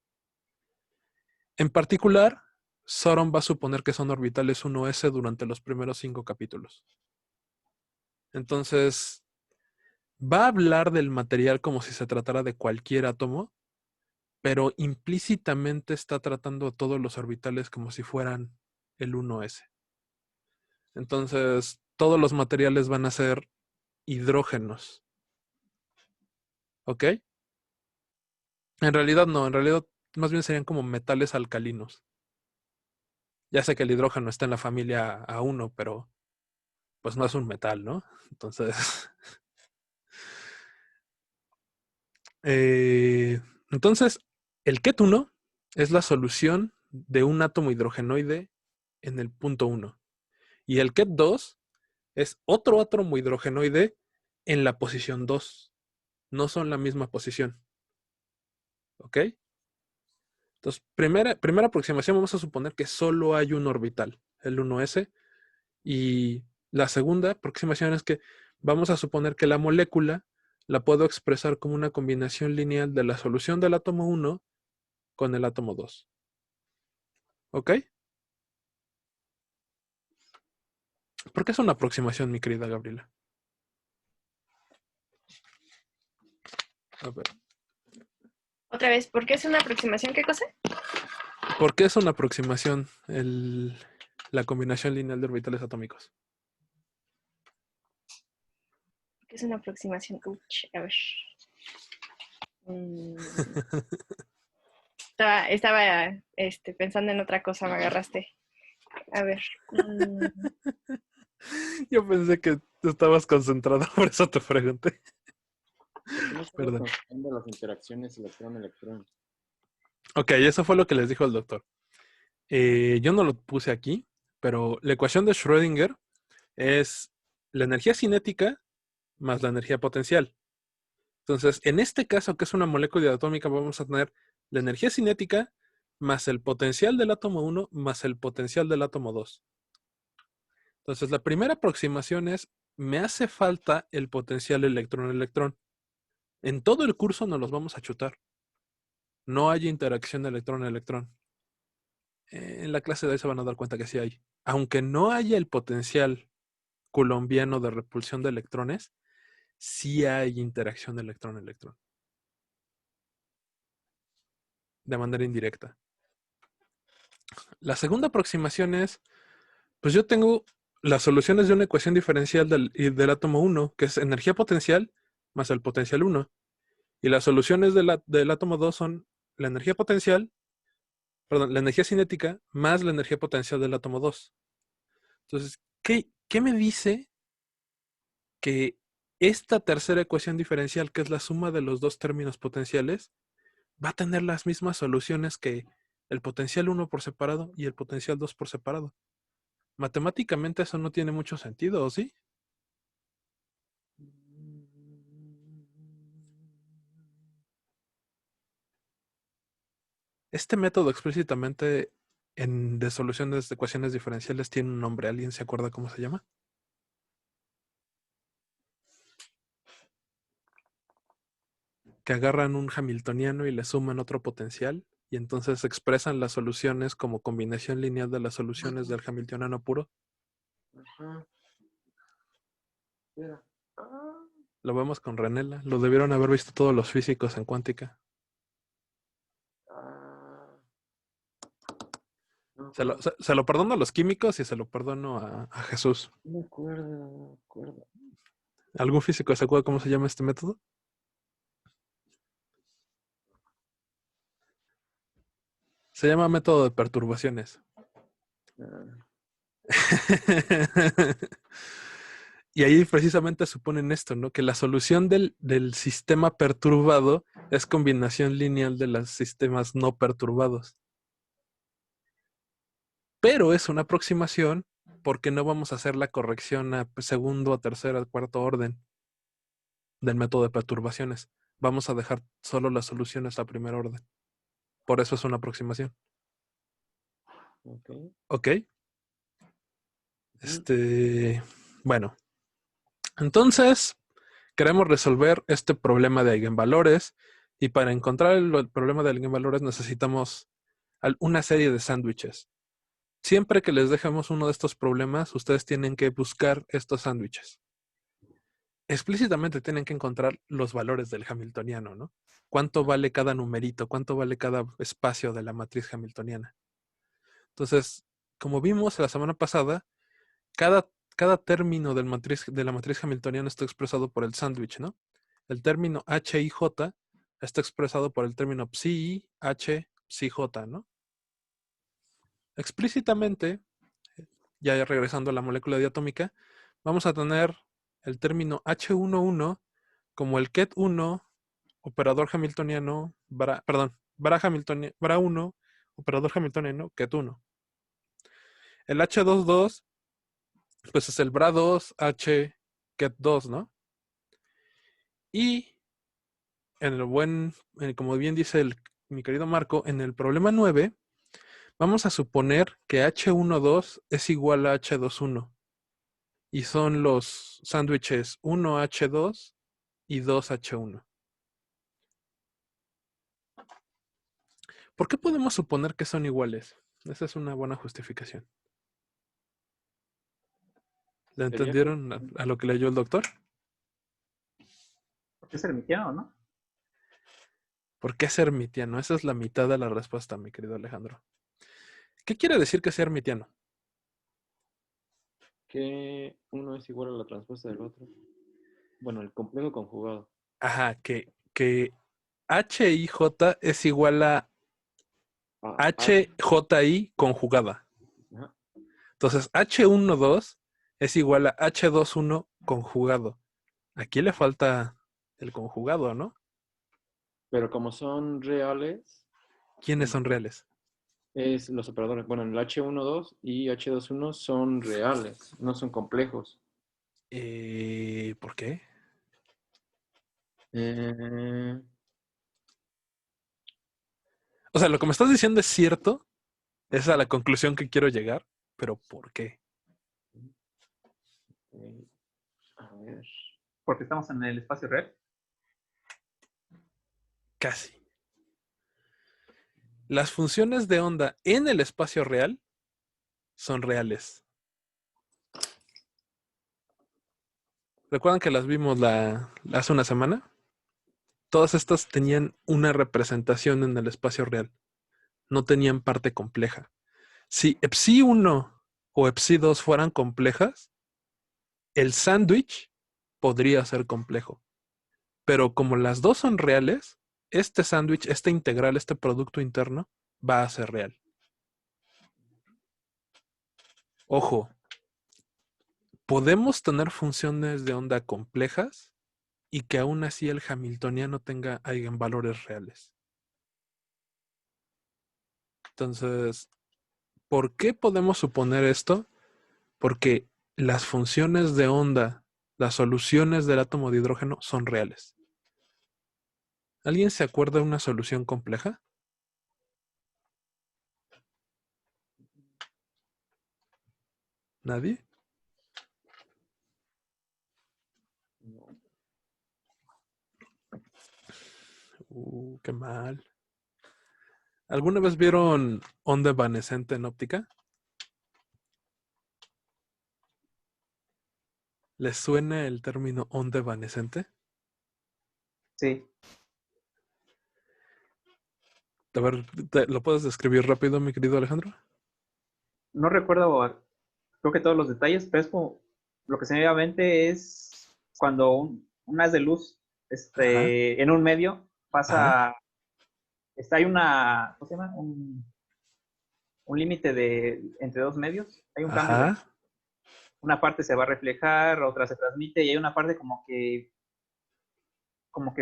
En particular, Soron va a suponer que son orbitales 1s durante los primeros 5 capítulos. Entonces, va a hablar del material como si se tratara de cualquier átomo, pero implícitamente está tratando a todos los orbitales como si fueran el 1s. Entonces, todos los materiales van a ser hidrógenos. ¿Ok? En realidad no, en realidad más bien serían como metales alcalinos. Ya sé que el hidrógeno está en la familia A1, pero pues no es un metal, ¿no? Entonces, entonces el ket 1 es la solución de un átomo hidrogenoide en el punto 1. Y el ket 2 es otro átomo hidrogenoide en la posición 2. No son la misma posición. ¿Ok? Entonces, primera aproximación, vamos a suponer que solo hay un orbital, el 1s. Y la segunda aproximación es que vamos a suponer que la molécula la puedo expresar como una combinación lineal de la solución del átomo 1 con el átomo 2. ¿Ok? ¿Por qué es una aproximación, mi querida Gabriela? A ver. Otra vez, ¿por qué es una aproximación? ¿Qué cosa? ¿Por qué es una aproximación la combinación lineal de orbitales atómicos? ¿Qué es una aproximación? Uch, a ver. Estaba pensando en otra cosa, me agarraste. A ver. Yo pensé que estabas concentrado, por eso te pregunté. No estamos Perdón. considerando las interacciones electrón-electrón. Ok, eso fue lo que les dijo el doctor. Yo no lo puse aquí, pero la ecuación de Schrödinger es la energía cinética más la energía potencial. Entonces, en este caso, que es una molécula atómica, vamos a tener la energía cinética más el potencial del átomo 1 más el potencial del átomo 2. Entonces, la primera aproximación es, me hace falta el potencial electrón-electrón. En todo el curso nos los vamos a chutar. No hay interacción electrón-electrón. En la clase de hoy se van a dar cuenta que sí hay. Aunque no haya el potencial coulombiano de repulsión de electrones, sí hay interacción electrón-electrón. De manera indirecta. La segunda aproximación es, pues yo tengo las soluciones de una ecuación diferencial del átomo 1, que es energía potencial más el potencial 1. Y las soluciones del átomo 2 son la energía potencial, perdón, la energía cinética más la energía potencial del átomo 2. Entonces, ¿qué me dice que esta tercera ecuación diferencial, que es la suma de los dos términos potenciales, va a tener las mismas soluciones que el potencial 1 por separado y el potencial 2 por separado. Matemáticamente eso no tiene mucho sentido, ¿o sí? Este método explícitamente de soluciones de ecuaciones diferenciales tiene un nombre. ¿Alguien se acuerda cómo se llama? Que agarran un hamiltoniano y le suman otro potencial y entonces expresan las soluciones como combinación lineal de las soluciones del hamiltoniano puro. Ajá. Espera. Ah, Lo vemos con Ranella. Lo debieron haber visto todos los físicos en cuántica. ah. No me Se lo, acuerdo. se lo perdono a los químicos y se lo perdono a Jesús. No me acuerdo, no me acuerdo. ¿Algún físico se acuerda cómo se llama este método? Se llama método de perturbaciones. Ah, Y ahí precisamente suponen esto, ¿no? Que la solución del sistema perturbado es combinación lineal de los sistemas no perturbados. Pero es una aproximación porque no vamos a hacer la corrección a segundo, a tercer, a cuarto orden del método de perturbaciones. Vamos a dejar solo las soluciones a primer orden. Por eso es una aproximación. ok. ¿Ok? Bueno. Entonces, queremos resolver este problema de eigenvalores y para encontrar el problema de eigenvalores necesitamos una serie de sándwiches. Siempre que les dejemos uno de estos problemas, ustedes tienen que buscar estos sándwiches. Explícitamente tienen que encontrar los valores del hamiltoniano, ¿no? ¿Cuánto vale cada numerito? ¿Cuánto vale cada espacio de la matriz hamiltoniana? Entonces, como vimos la semana pasada, cada término de la matriz hamiltoniana está expresado por el sándwich, ¿no? El término H y J está expresado por el término psi H, psi J, ¿no? Explícitamente, ya regresando a la molécula diatómica, vamos a tener el término H11 como el ket1, operador hamiltoniano, bra 1, operador hamiltoniano, ket1. El H22 pues es el bra2, H, ket2, ¿no? Y como bien dice mi querido Marco, en el problema 9, vamos a suponer que H12 es igual a H21. Y son los sándwiches 1H2 y 2H1. ¿Por qué podemos suponer que son iguales? Esa es una buena justificación. ¿Le entendieron a lo que leyó el doctor? Porque es hermitiano, ¿no? ¿Por qué es hermitiano? Esa es la mitad de la respuesta, mi querido Alejandro. ¿Qué quiere decir que sea hermitiano? Que uno es igual a la transpuesta del otro. Bueno, el complejo conjugado. Ajá, que HIJ es igual a HJI conjugada. Ajá. Entonces, H12 es igual a H21 conjugado. Aquí le falta el conjugado, ¿no? Pero como son reales, ¿Quiénes son reales? es los operadores. Bueno, el H12 y H21 son reales, no son complejos. ¿Por qué? O sea, lo que me estás diciendo es cierto. Esa es a la conclusión que quiero llegar. Pero ¿por qué? A ver. Porque estamos en el espacio real. Casi. Las funciones de onda en el espacio real son reales. ¿Recuerdan que las vimos hace una semana? Todas estas tenían una representación en el espacio real. No tenían parte compleja. Si Epsi1 o Epsi2 fueran complejas, el sándwich podría ser complejo. Pero como las dos son reales, este sándwich, esta integral, este producto interno, va a ser real. Ojo, podemos tener funciones de onda complejas y que aún así el hamiltoniano tenga eigenvalores reales. Entonces, ¿por qué podemos suponer esto? Porque las funciones de onda, las soluciones del átomo de hidrógeno son reales. ¿Alguien se acuerda de una solución compleja? ¿Nadie? No. Qué mal. ¿Alguna vez vieron onda evanescente en óptica? ¿Les suena el término onda evanescente? Sí. A ver, ¿lo puedes describir rápido, mi querido Alejandro? No recuerdo, creo que todos los detalles, pero es como, lo que se me viene a la mente es cuando un haz de luz Ajá. en un medio pasa, Ajá. hay una, ¿cómo se llama? Un límite entre dos medios, hay un cambio Ajá. una parte se va a reflejar, otra se transmite, y hay una parte como que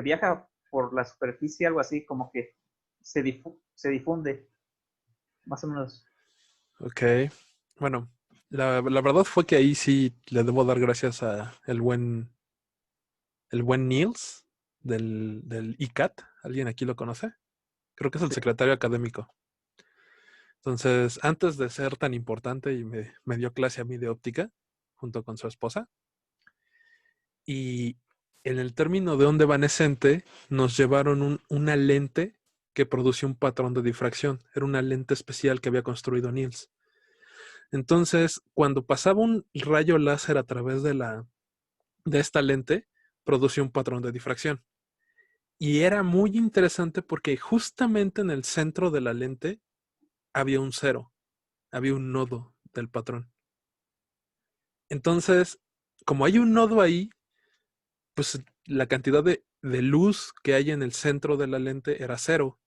viaja por la superficie, algo así, como que se difunde, más o menos. Ok. Bueno, la verdad fue que ahí sí le debo dar gracias a el buen Niels del ICAT. ¿Alguien aquí lo conoce? Creo que es el Sí. secretario académico. Entonces, antes de ser tan importante, y me dio clase a mí de óptica, junto con su esposa. Y en el término de onda evanescente, nos llevaron una lente que produce un patrón de difracción. Era una lente especial que había construido Niels. Entonces, cuando pasaba un rayo láser a través de esta lente, producía un patrón de difracción. Y era muy interesante porque justamente en el centro de la lente había un cero, había un nodo del patrón. Entonces, como hay un nodo ahí, pues la cantidad de luz que hay en el centro de la lente era cero.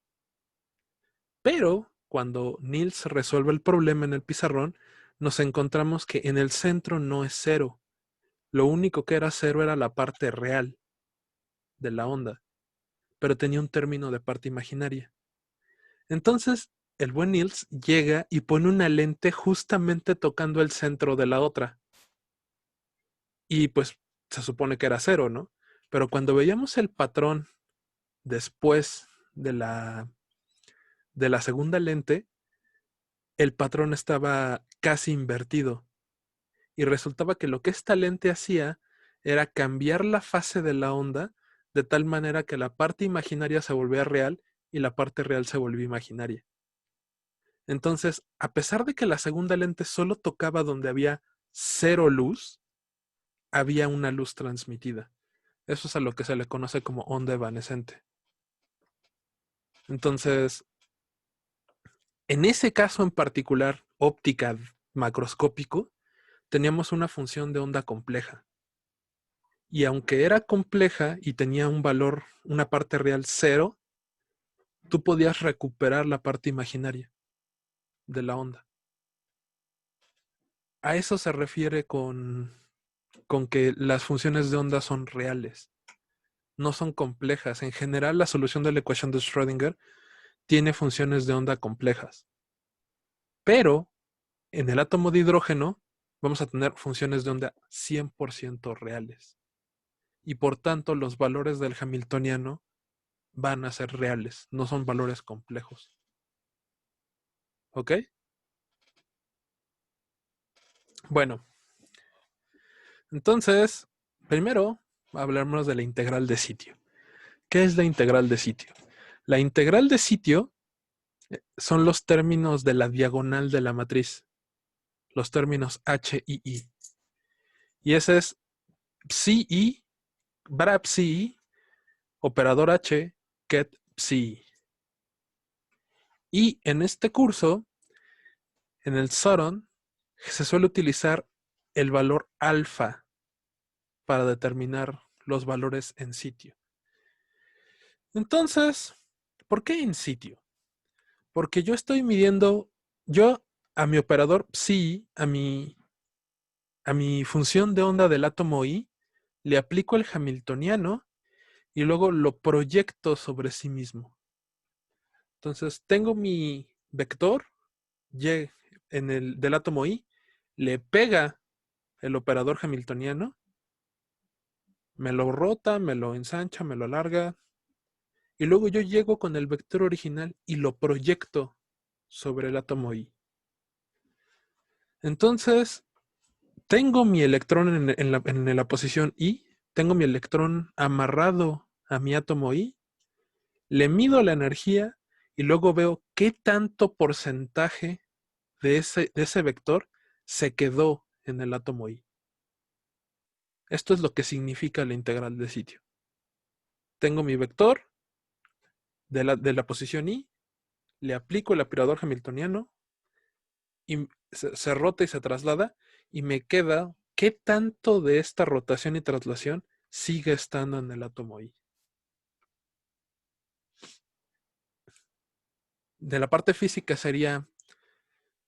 Pero cuando Niels resuelve el problema en el pizarrón, nos encontramos que en el centro no es cero. Lo único que era cero era la parte real de la onda, pero tenía un término de parte imaginaria. Entonces, el buen Niels llega y pone una lente justamente tocando el centro de la otra. Y pues se supone que era cero, ¿no? Pero cuando veíamos el patrón después de la segunda lente, el patrón estaba casi invertido. Y resultaba que lo que esta lente hacía era cambiar la fase de la onda de tal manera que la parte imaginaria se volvía real y la parte real se volvía imaginaria. Entonces, a pesar de que la segunda lente solo tocaba donde había cero luz, había una luz transmitida. Eso es a lo que se le conoce como onda evanescente. Entonces, en ese caso en particular, óptica macroscópico, teníamos una función de onda compleja. Y aunque era compleja y tenía un valor, una parte real cero, tú podías recuperar la parte imaginaria de la onda. A eso se refiere con que las funciones de onda son reales, no son complejas. En general, la solución de la ecuación de Schrödinger tiene funciones de onda complejas. Pero en el átomo de hidrógeno vamos a tener funciones de onda 100% reales. Y por tanto, los valores del hamiltoniano van a ser reales, no son valores complejos. ¿Ok? Bueno, entonces, primero hablamos de la integral de sitio. ¿Qué es la integral de sitio? La integral de sitio son los términos de la diagonal de la matriz, los términos h y i. Y ese es psi i, bra psi i, operador h, ket psi i. Y en este curso, en el Soron, se suele utilizar el valor alfa para determinar los valores en sitio. Entonces, ¿por qué en sitio? Porque yo estoy midiendo, yo a mi operador psi, a mi función de onda del átomo i, le aplico el hamiltoniano y luego lo proyecto sobre sí mismo. Entonces, tengo mi vector del átomo I, le pega el operador hamiltoniano, me lo rota, me lo ensancha, me lo alarga, y luego yo llego con el vector original y lo proyecto sobre el átomo I. Entonces, tengo mi electrón en la posición I, tengo mi electrón amarrado a mi átomo I, le mido la energía y luego veo qué tanto porcentaje de ese vector se quedó en el átomo I. Esto es lo que significa la integral de sitio. Tengo mi vector de la posición I, le aplico el aspirador hamiltoniano y se rota y se traslada y me queda qué tanto de esta rotación y traslación sigue estando en el átomo I. De la parte física sería,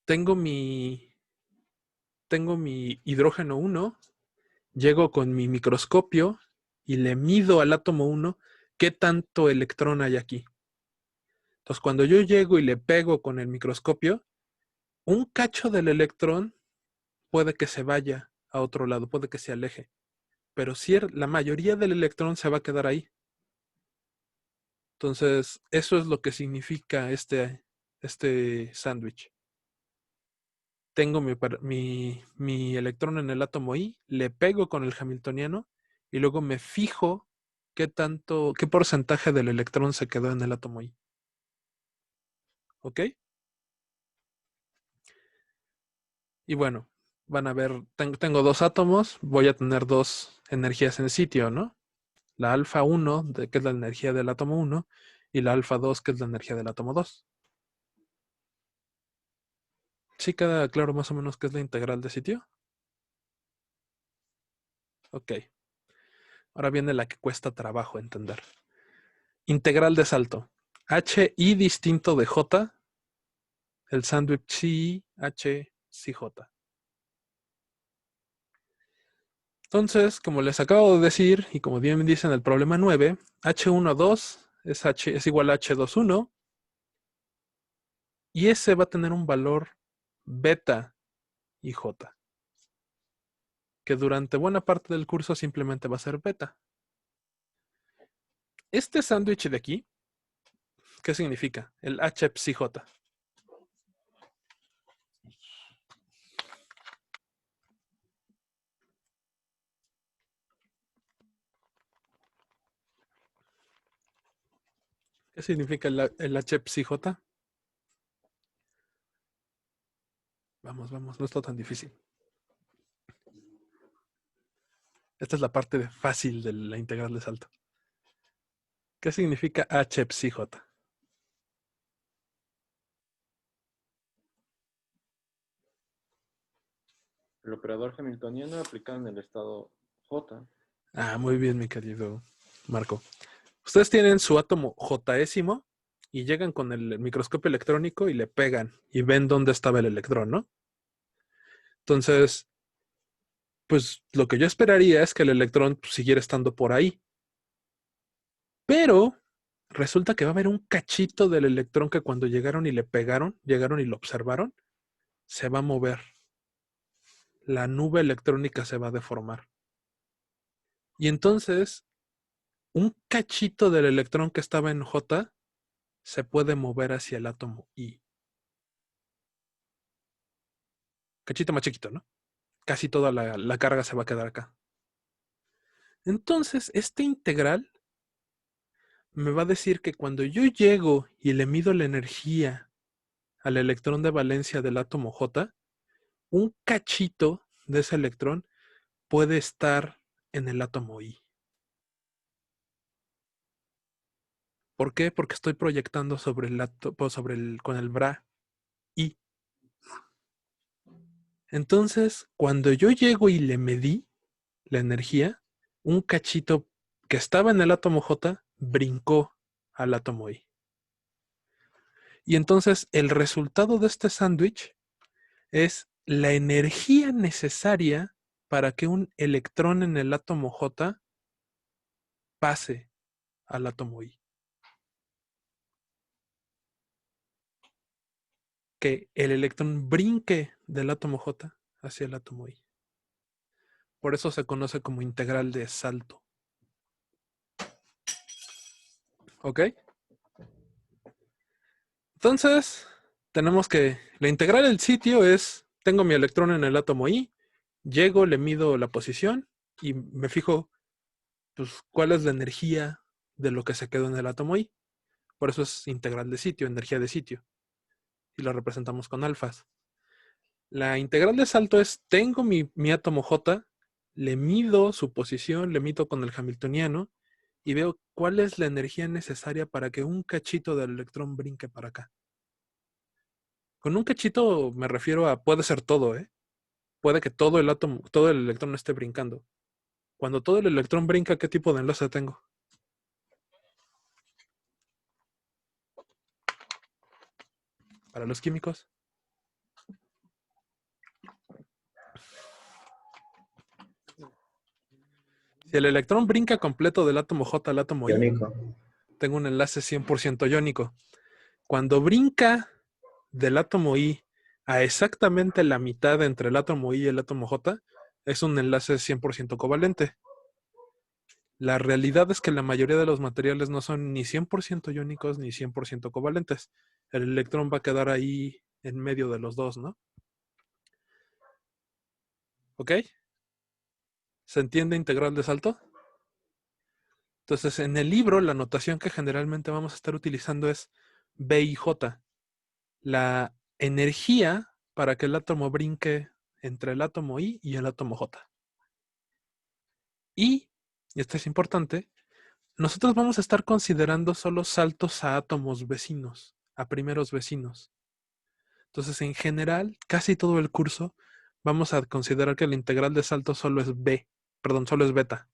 tengo mi hidrógeno 1, llego con mi microscopio y le mido al átomo 1 qué tanto electrón hay aquí. Entonces, cuando yo llego y le pego con el microscopio, un cacho del electrón puede que se vaya a otro lado, puede que se aleje. Pero si la mayoría del electrón se va a quedar ahí. Entonces, eso es lo que significa este sándwich. Tengo mi electrón en el átomo I, le pego con el hamiltoniano y luego me fijo qué porcentaje del electrón se quedó en el átomo I. ¿Ok? Y bueno, van a ver, tengo dos átomos, voy a tener dos energías en sitio, ¿no? La alfa 1, que es la energía del átomo 1, y la alfa 2, que es la energía del átomo 2. ¿Sí queda claro más o menos qué es la integral de sitio? Ok. Ahora viene la que cuesta trabajo entender. Integral de salto. HI distinto de J, el sándwich CI, H, CJ. Entonces, como les acabo de decir, y como bien dice en el problema 9, H12 es igual a H21, y ese va a tener un valor beta y J, que durante buena parte del curso simplemente va a ser beta. Este sándwich de aquí, ¿qué significa? El H psi J. ¿Qué significa el H psi J? Vamos, no está tan difícil. Esta es la parte fácil de la integral de salto. ¿Qué significa H psi J? El operador hamiltoniano aplicado en el estado J. Ah, muy bien, mi querido Marco. Ustedes tienen su átomo Jésimo y llegan con el microscopio electrónico y le pegan y ven dónde estaba el electrón, ¿no? Entonces, pues lo que yo esperaría es que el electrón siguiera estando por ahí. Pero resulta que va a haber un cachito del electrón que cuando llegaron y le pegaron, llegaron y lo observaron, se va a mover. La nube electrónica se va a deformar. Y entonces, un cachito del electrón que estaba en J se puede mover hacia el átomo I. Cachito más chiquito, ¿no? Casi toda la carga se va a quedar acá. Entonces, este integral me va a decir que cuando yo llego y le mido la energía al electrón de valencia del átomo J, un cachito de ese electrón puede estar en el átomo I. ¿Por qué? Porque estoy proyectando con el bra I. Entonces, cuando yo llego y le medí la energía, un cachito que estaba en el átomo J brincó al átomo I. Y entonces el resultado de este sándwich es la energía necesaria para que un electrón en el átomo J pase al átomo I. que el electrón brinque del átomo J hacia el átomo I. Por eso se conoce como integral de salto. ¿Ok? Entonces, tenemos que la integral del sitio es, tengo mi electrón en el átomo I, llego, le mido la posición y me fijo pues, cuál es la energía de lo que se quedó en el átomo I. Por eso es integral de sitio, energía de sitio. Y lo representamos con alfas. La integral de salto es, tengo mi átomo J, le mido su posición, le mido con el hamiltoniano y veo cuál es la energía necesaria para que un cachito del electrón brinque para acá. Con un cachito me refiero a, puede ser todo, ¿eh? Puede que todo el átomo, todo el electrón esté brincando. Cuando todo el electrón brinca, ¿qué tipo de enlace tengo? Para los químicos. Si el electrón brinca completo del átomo J al átomo I, Iónico. tengo un enlace 100% iónico. Cuando brinca del átomo I a exactamente la mitad entre el átomo I y el átomo J, es un enlace 100% covalente. La realidad es que la mayoría de los materiales no son ni 100% iónicos ni 100% covalentes. El electrón va a quedar ahí en medio de los dos, ¿no? ¿Ok? ¿Se entiende integral de salto? Entonces, en el libro, la notación que generalmente vamos a estar utilizando es B y J. La energía para que el átomo brinque entre el átomo I y el átomo J. Y esto es importante, nosotros vamos a estar considerando solo saltos a átomos vecinos, a primeros vecinos. Entonces, en general, casi todo el curso, vamos a considerar que la integral de salto solo es solo es beta.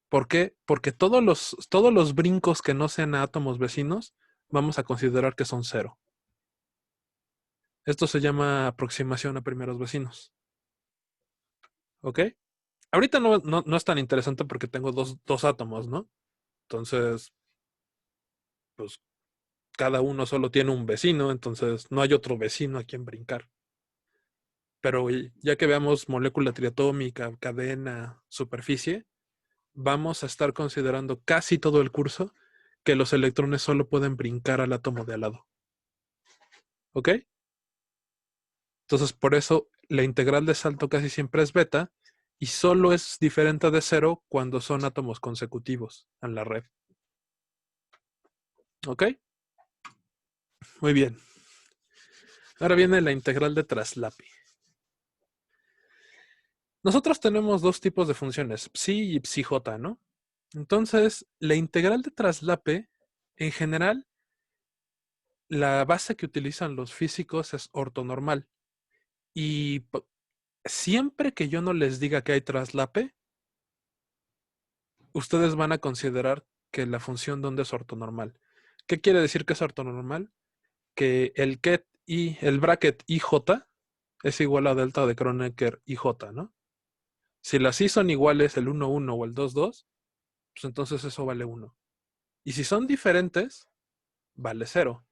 ¿Por qué? Porque todos los brincos que no sean a átomos vecinos, vamos a considerar que son 0. Esto se llama aproximación a primeros vecinos. ¿Ok? Ahorita no es tan interesante porque tengo dos átomos, ¿no? Entonces, pues cada uno solo tiene un vecino, entonces no hay otro vecino a quien brincar. Pero ya que veamos molécula triatómica, cadena, superficie, vamos a estar considerando casi todo el curso que los electrones solo pueden brincar al átomo de al lado. ¿Ok? Entonces, por eso la integral de salto casi siempre es beta y solo es diferente de 0 cuando son átomos consecutivos en la red. ¿Ok? Muy bien. Ahora viene la integral de traslape. Nosotros tenemos dos tipos de funciones, psi y psi-j, ¿no? Entonces, la integral de traslape, en general, la base que utilizan los físicos es ortonormal. Y siempre que yo no les diga que hay traslape, ustedes van a considerar que la función de onda es ortonormal. ¿Qué quiere decir que es ortonormal? Que el bracket IJ es igual a delta de Kronecker IJ, ¿no? Si las I son iguales, el 1, 1 o el 2, 2, pues entonces eso vale 1. Y si son diferentes, vale 0.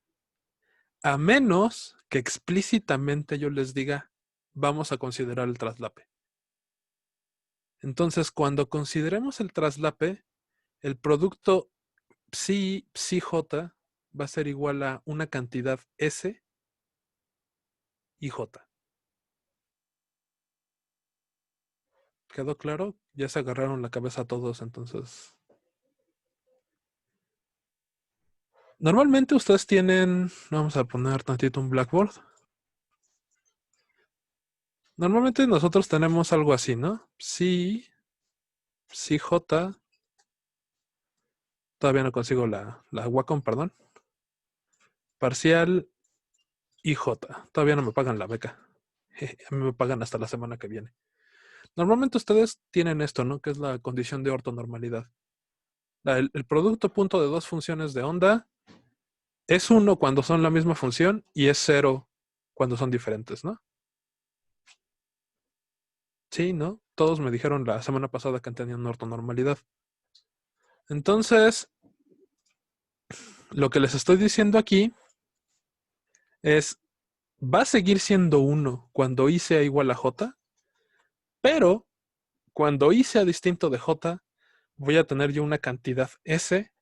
A menos que explícitamente yo les diga, vamos a considerar el traslape. Entonces, cuando consideremos el traslape, el producto psi-j va a ser igual a una cantidad S y J. ¿Quedó claro? Ya se agarraron la cabeza todos, entonces. Normalmente ustedes tienen, vamos a poner tantito un Blackboard. Normalmente nosotros tenemos algo así, ¿no? J. Todavía no consigo la Wacom, perdón. Parcial IJ. Todavía no me pagan la beca. A mí me pagan hasta la semana que viene. Normalmente ustedes tienen esto, ¿no? Que es la condición de ortonormalidad. El producto punto de dos funciones de onda es 1 cuando son la misma función y es 0 cuando son diferentes, ¿no? Sí, ¿no? Todos me dijeron la semana pasada que tenían una ortonormalidad. Entonces, lo que les estoy diciendo aquí va a seguir siendo 1 cuando I sea igual a J, pero cuando I sea distinto de J, voy a tener yo una cantidad S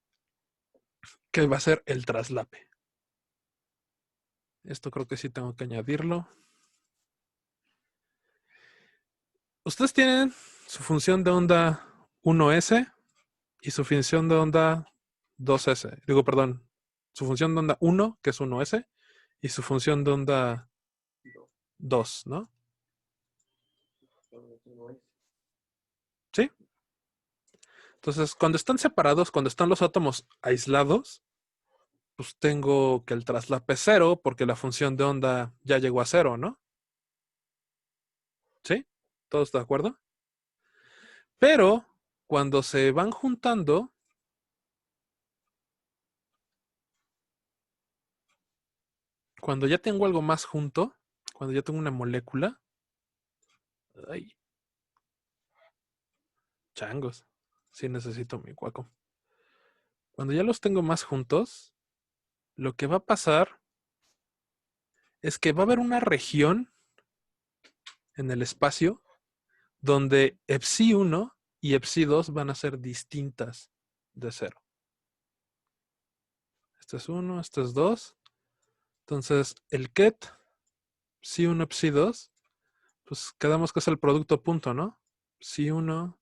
que va a ser el traslape. Esto creo que sí tengo que añadirlo. Ustedes tienen su función de onda 1S y su función de onda 2S. Digo, perdón, su función de onda 1, que es 1S, y su función de onda 2, ¿no? ¿Sí? Entonces, cuando están separados, cuando están los átomos aislados, pues tengo que el traslape es 0 porque la función de onda ya llegó a 0, ¿no? ¿Sí? ¿Todos de acuerdo? Pero cuando se van juntando, cuando ya tengo algo más junto, cuando ya tengo una molécula, ay, changos, sí necesito mi Wacom. Cuando ya los tengo más juntos, lo que va a pasar es que va a haber una región en el espacio donde Epsi 1 y Epsi 2 van a ser distintas de 0. Este es 1, este es 2. Entonces, el ket Psi 1, Psi 2, pues quedamos que es el producto punto, ¿no? Psi 1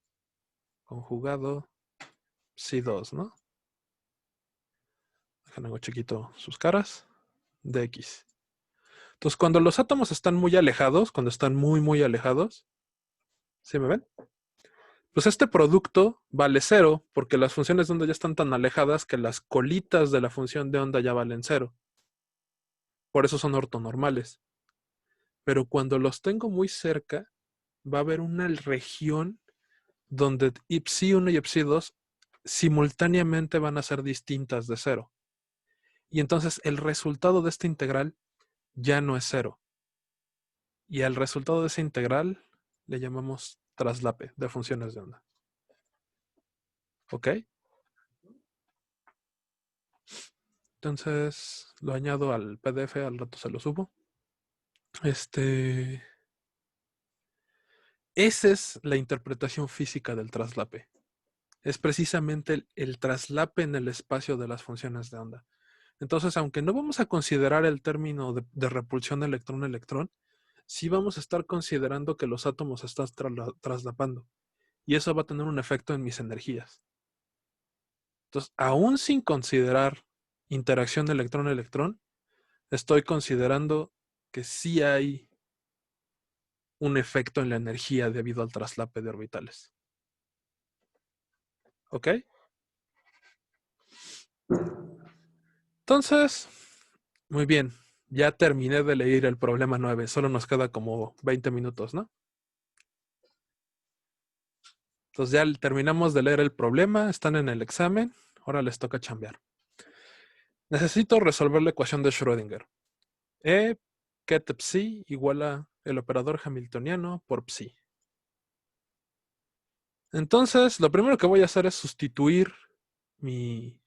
conjugado Psi 2, ¿no? Dejan algo chiquito sus caras. Dx. Entonces, cuando los átomos están muy alejados, cuando están muy, muy alejados, ¿sí me ven? Pues este producto vale 0 porque las funciones de onda ya están tan alejadas que las colitas de la función de onda ya valen 0. Por eso son ortonormales. Pero cuando los tengo muy cerca, va a haber una región donde Psi 1 y Psi 2 simultáneamente van a ser distintas de 0. Y entonces el resultado de esta integral ya no es 0. Y al resultado de esa integral le llamamos traslape de funciones de onda. ¿Ok? Entonces lo añado al PDF, al rato se lo subo. Esa es la interpretación física del traslape. Es precisamente el traslape en el espacio de las funciones de onda. Entonces, aunque no vamos a considerar el término de repulsión electrón-electrón, sí vamos a estar considerando que los átomos están traslapando. Y eso va a tener un efecto en mis energías. Entonces, aún sin considerar interacción electrón-electrón, estoy considerando que sí hay un efecto en la energía debido al traslape de orbitales. ¿Ok? Entonces, muy bien. Ya terminé de leer el problema 9. Solo nos queda como 20 minutos, ¿no? Entonces ya terminamos de leer el problema. Están en el examen. Ahora les toca chambear. Necesito resolver la ecuación de Schrödinger. Ket psi igual a el operador hamiltoniano por psi. Entonces, lo primero que voy a hacer es sustituir mi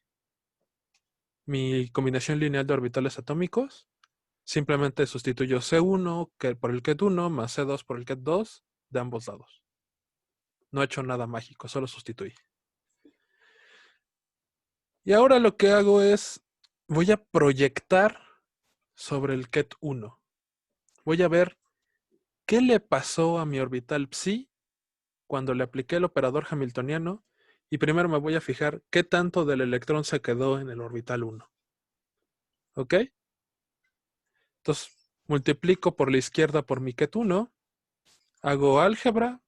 combinación lineal de orbitales atómicos. Simplemente sustituyo C1 por el ket 1 más C2 por el ket 2 de ambos lados. No he hecho nada mágico, solo sustituí. Y ahora lo que hago es, voy a proyectar sobre el ket 1. Voy a ver qué le pasó a mi orbital psi cuando le apliqué el operador hamiltoniano. Y primero me voy a fijar qué tanto del electrón se quedó en el orbital 1. ¿Ok? Entonces, multiplico por la izquierda por mi ket 1. Hago álgebra.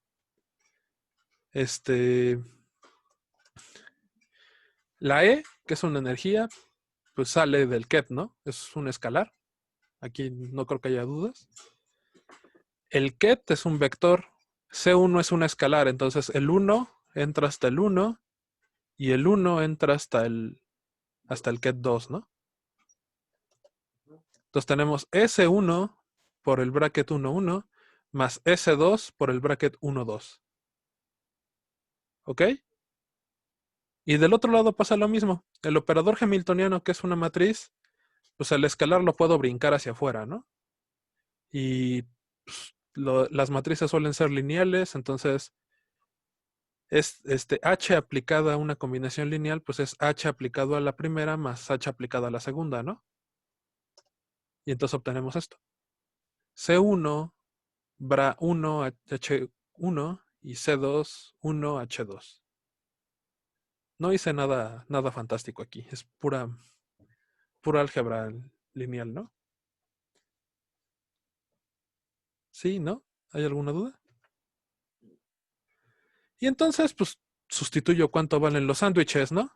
La E, que es una energía, pues sale del ket, ¿no? Es un escalar. Aquí no creo que haya dudas. El ket es un vector. C1 es una escalar. Entonces, el 1 entra hasta el 1 y el 1 entra hasta el ket 2, ¿no? Entonces tenemos S1 por el bracket 1, 1 más S2 por el bracket 1, 2. ¿Ok? Y del otro lado pasa lo mismo. El operador hamiltoniano, que es una matriz, pues el escalar lo puedo brincar hacia afuera, ¿no? Y pues, las matrices suelen ser lineales, entonces es h aplicada a una combinación lineal, pues es h aplicado a la primera más h aplicado a la segunda, ¿no? Y entonces obtenemos esto. C1, BRA1, H1 y C2, 1, H2. No hice nada fantástico aquí. Es pura álgebra lineal, ¿no? ¿Sí? ¿No? ¿Hay alguna duda? Y entonces, pues, sustituyo cuánto valen los sándwiches, ¿no?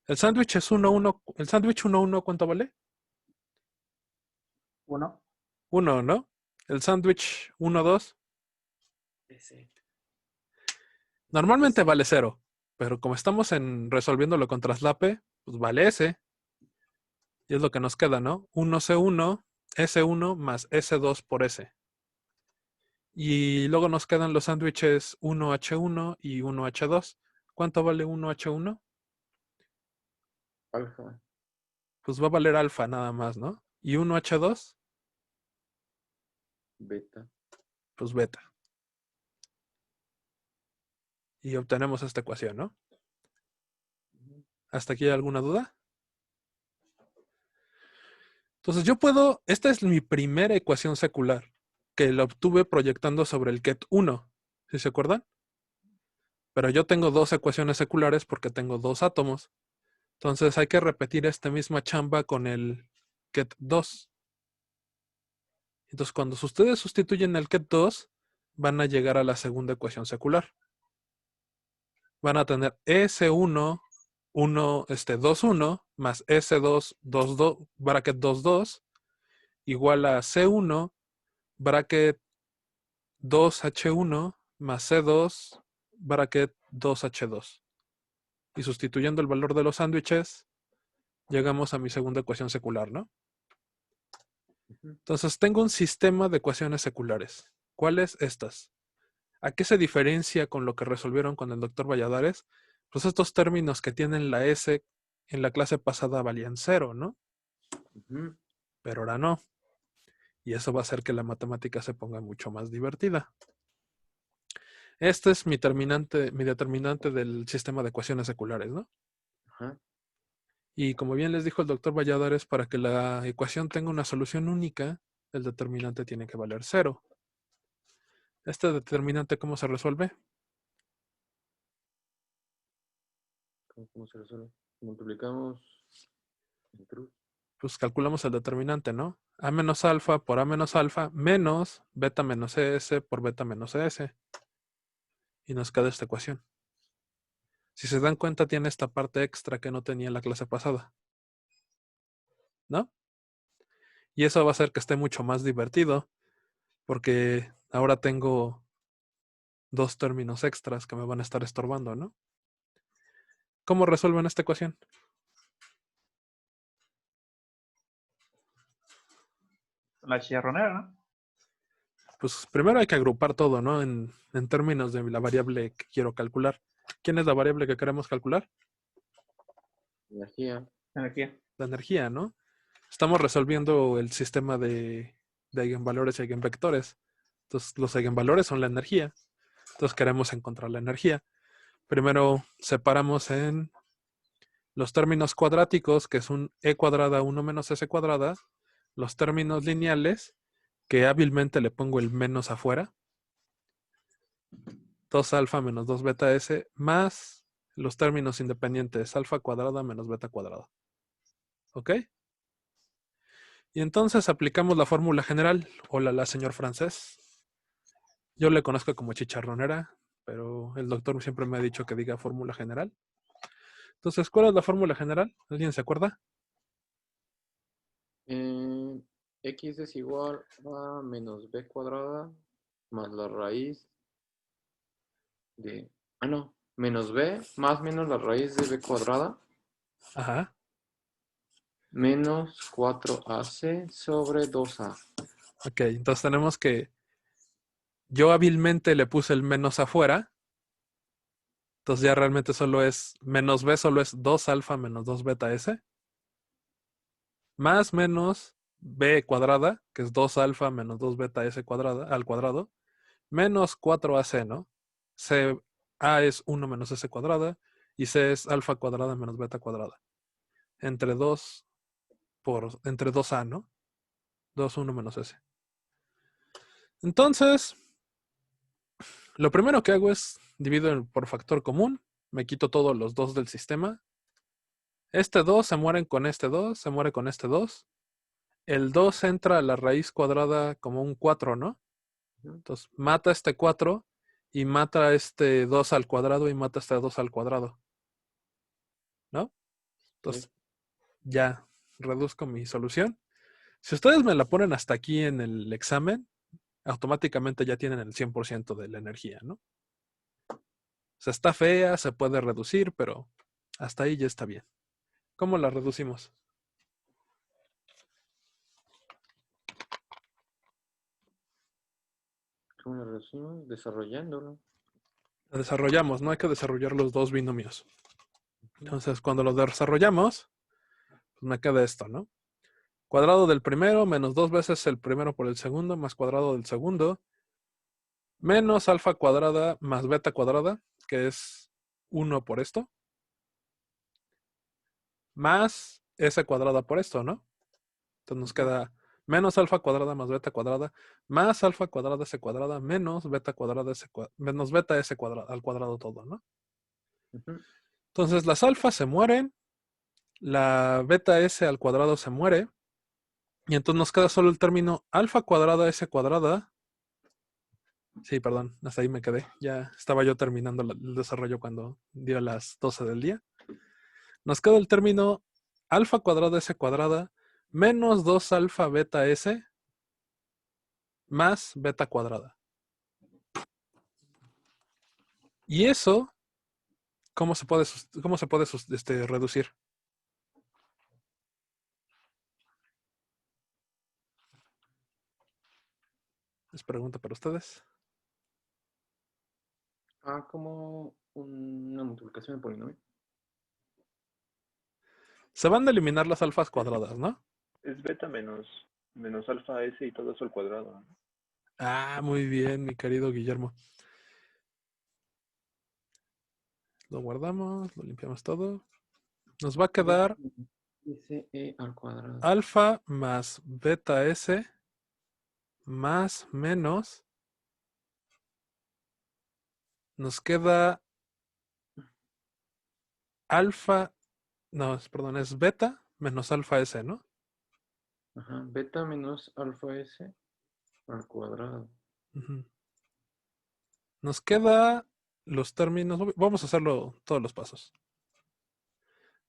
El sándwich es 1, 1. ¿El sándwich 1, 1 cuánto vale? 1. 1, ¿no? El sándwich 1, 2. Ese. Normalmente vale 0. Pero como estamos resolviéndolo con traslape, pues vale S. Y es lo que nos queda, ¿no? 1C1, S1 más S2 por S. Y luego nos quedan los sándwiches 1H1 y 1H2. ¿Cuánto vale 1H1? Alfa. Pues va a valer alfa nada más, ¿no? ¿Y 1H2? Beta. Pues beta. Y obtenemos esta ecuación, ¿no? ¿Hasta aquí hay alguna duda? Entonces yo puedo, esta es mi primera ecuación secular, que la obtuve proyectando sobre el Ket 1, ¿sí se acuerdan? Pero yo tengo dos ecuaciones seculares porque tengo dos átomos. Entonces hay que repetir esta misma chamba con el Ket 2. Entonces cuando ustedes sustituyen el Ket 2, van a llegar a la segunda ecuación secular. Van a tener S1, 2, 1 más S2, 2, 2, bracket 2, 2 igual a C1, bracket 2H1 más C2, bracket 2H2. Y sustituyendo el valor de los sándwiches, llegamos a mi segunda ecuación secular, ¿no? Entonces tengo un sistema de ecuaciones seculares. ¿Cuáles estas? ¿A qué se diferencia con lo que resolvieron con el doctor Valladares? Pues estos términos que tienen la S en la clase pasada valían 0, ¿no? Pero ahora no. Y eso va a hacer que la matemática se ponga mucho más divertida. Este es mi determinante del sistema de ecuaciones seculares, ¿no? Ajá. Y como bien les dijo el doctor Valladares, para que la ecuación tenga una solución única, el determinante tiene que valer 0. ¿Este determinante cómo se resuelve? ¿Cómo se resuelve? Multiplicamos entre Pues calculamos el determinante, ¿no? A menos alfa por A menos alfa menos beta menos ES por beta menos ES. Y nos queda esta ecuación. Si se dan cuenta, tiene esta parte extra que no tenía en la clase pasada. ¿No? Y eso va a hacer que esté mucho más divertido, porque ahora tengo dos términos extras que me van a estar estorbando, ¿no? ¿Cómo resuelven esta ecuación? La chicharronera, ¿no? Pues primero hay que agrupar todo, ¿no? En términos de la variable que quiero calcular. ¿Quién es la variable que queremos calcular? energía. Energía. La energía, ¿no? Estamos resolviendo el sistema de eigenvalores y eigenvectores. Entonces, los eigenvalores son la energía. Entonces, queremos encontrar la energía. Primero, separamos en los términos cuadráticos, que es un e cuadrada 1 menos s cuadrada. Los términos lineales, que hábilmente le pongo el menos afuera. 2 alfa menos 2 beta s, más los términos independientes, alfa cuadrada menos beta cuadrada. ¿Ok? Y entonces aplicamos la fórmula general. Hola, señor francés. Yo le conozco como chicharronera, pero el doctor siempre me ha dicho que diga fórmula general. Entonces, ¿cuál es la fórmula general? ¿Alguien se acuerda? X es igual a menos b cuadrada más la raíz de... no. Menos b más menos la raíz de b cuadrada Ajá. menos 4ac sobre 2a. Ok, entonces tenemos que... Yo hábilmente le puse el menos afuera. Entonces ya realmente solo es... Menos b solo es 2 alfa menos 2 beta s. más menos b cuadrada, que es 2 alfa menos 2 beta s cuadrada, al cuadrado, menos 4ac, ¿no? A es 1 menos s cuadrada y c es alfa cuadrada menos beta cuadrada. Entre 2a, ¿no? 2, 1 menos s. Entonces, lo primero que hago es divido por factor común. Me quito todos los 2 del sistema. Este 2 se mueren con este 2, se muere con este 2. El 2 entra a la raíz cuadrada como un 4, ¿no? Entonces, mata este 4 y mata este 2 al cuadrado y mata este 2 al cuadrado. ¿No? Entonces, ya reduzco mi solución. Si ustedes me la ponen hasta aquí en el examen, automáticamente ya tienen el 100% de la energía, ¿no? O sea, está fea, se puede reducir, pero hasta ahí ya está bien. ¿Cómo la reducimos? ¿Cómo lo reducimos? Desarrollándolo. La desarrollamos, no hay que desarrollar los dos binomios. Entonces, cuando lo desarrollamos, pues me queda esto, ¿no? Cuadrado del primero menos 2 veces el primero por el segundo más cuadrado del segundo menos alfa cuadrada más beta cuadrada, que es 1 por esto, más s cuadrada por esto, ¿no? Entonces nos queda menos alfa cuadrada más beta cuadrada más alfa cuadrada s cuadrada menos beta cuadrada menos beta s cuadrada al cuadrado todo, ¿no? Entonces las alfas se mueren, la beta s al cuadrado se muere, y entonces nos queda solo el término alfa cuadrada s cuadrada. Sí, perdón, hasta ahí me quedé. Ya estaba yo terminando el desarrollo cuando dio las 12 del día. Nos queda el término alfa cuadrada s cuadrada menos 2 alfa beta s más beta cuadrada. Y eso, ¿cómo se puede reducir? Es pregunta para ustedes. Como una multiplicación de polinomio. Se van a eliminar las alfas cuadradas, ¿no? Es beta menos alfa s y todo eso al cuadrado, ¿no? Ah, muy bien, mi querido Guillermo. Lo guardamos, lo limpiamos todo. Nos va a quedar SE al cuadrado. alfa más beta s más menos. Nos queda alfa, no, perdón, es beta menos alfa s, ¿no? Ajá, beta menos alfa s al cuadrado. Nos queda los términos, vamos a hacerlo todos los pasos.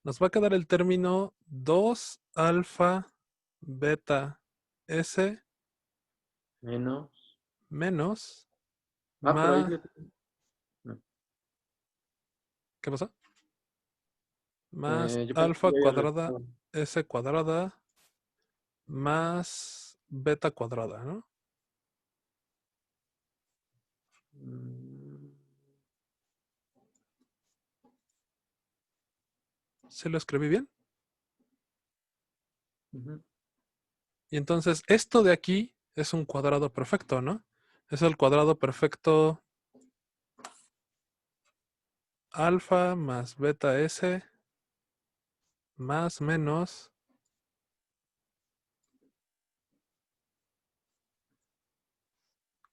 Nos va a quedar el término 2 alfa beta s Menos. menos Pero ahí más. no. ¿Qué pasó? Más Yo pensé alfa que ya había cuadrada restado. s cuadrada más beta cuadrada, ¿no? ¿Se lo escribí bien? Y entonces esto de aquí es un cuadrado perfecto, ¿no? Es el cuadrado perfecto alfa más beta s más menos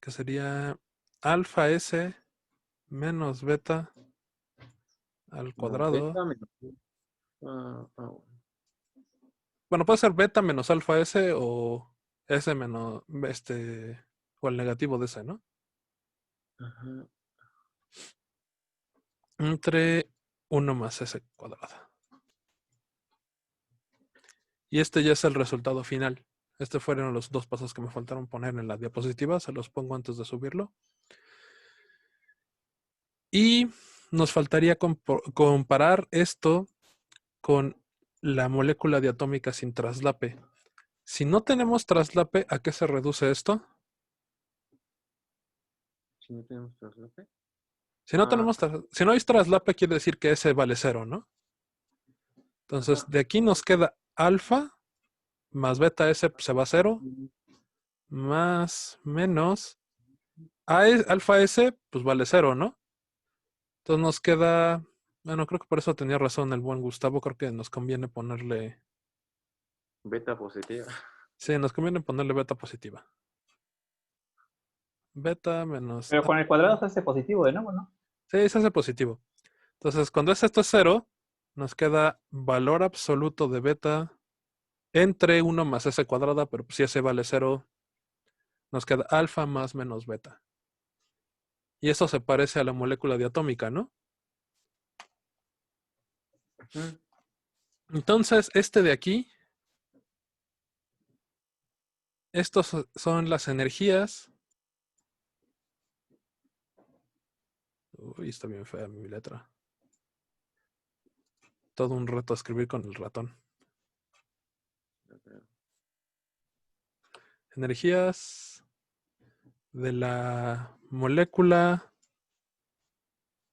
que sería alfa s menos beta al cuadrado. Beta menos. Bueno, puede ser beta menos alfa s o s menos o el negativo de s, ¿no? Ajá. Entre 1 más s cuadrado. Y este ya es el resultado final. Estos fueron los dos pasos que me faltaron poner en la diapositiva. Se los pongo antes de subirlo. Y nos faltaría comparar esto con la molécula diatómica sin traslape. Si no tenemos traslape, ¿a qué se reduce esto? Si no tenemos traslape. Si no hay traslape, quiere decir que S vale 0, ¿no? Entonces, Ajá. de aquí nos queda alfa más beta S se va a 0, más menos alfa S, pues vale 0, ¿no? Entonces nos queda, bueno, creo que por eso tenía razón el buen Gustavo, creo que nos conviene ponerle, Beta positiva. sí, nos conviene ponerle beta positiva. Beta menos, Pero con el cuadrado se hace positivo de nuevo, ¿no? sí, se hace positivo. Entonces, cuando esto es 0, nos queda valor absoluto de beta entre 1 más S cuadrada, pero pues si S vale 0, nos queda alfa más menos beta. Y eso se parece a la molécula diatómica, ¿no? Ujú. Entonces, este de aquí, estos son las energías. Uy, está bien fea mi letra. Todo un reto escribir con el ratón. Energías de la molécula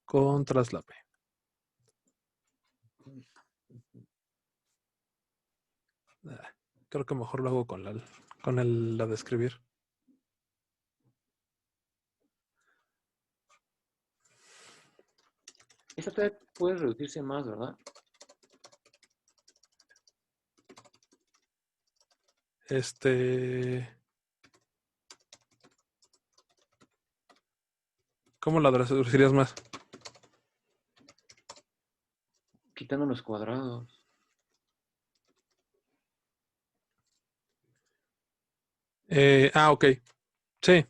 con traslape. Creo que mejor lo hago con la de escribir. Esta todavía puede reducirse más, ¿verdad? ¿Cómo la reducirías más? Quitando los cuadrados. Ok. Sí.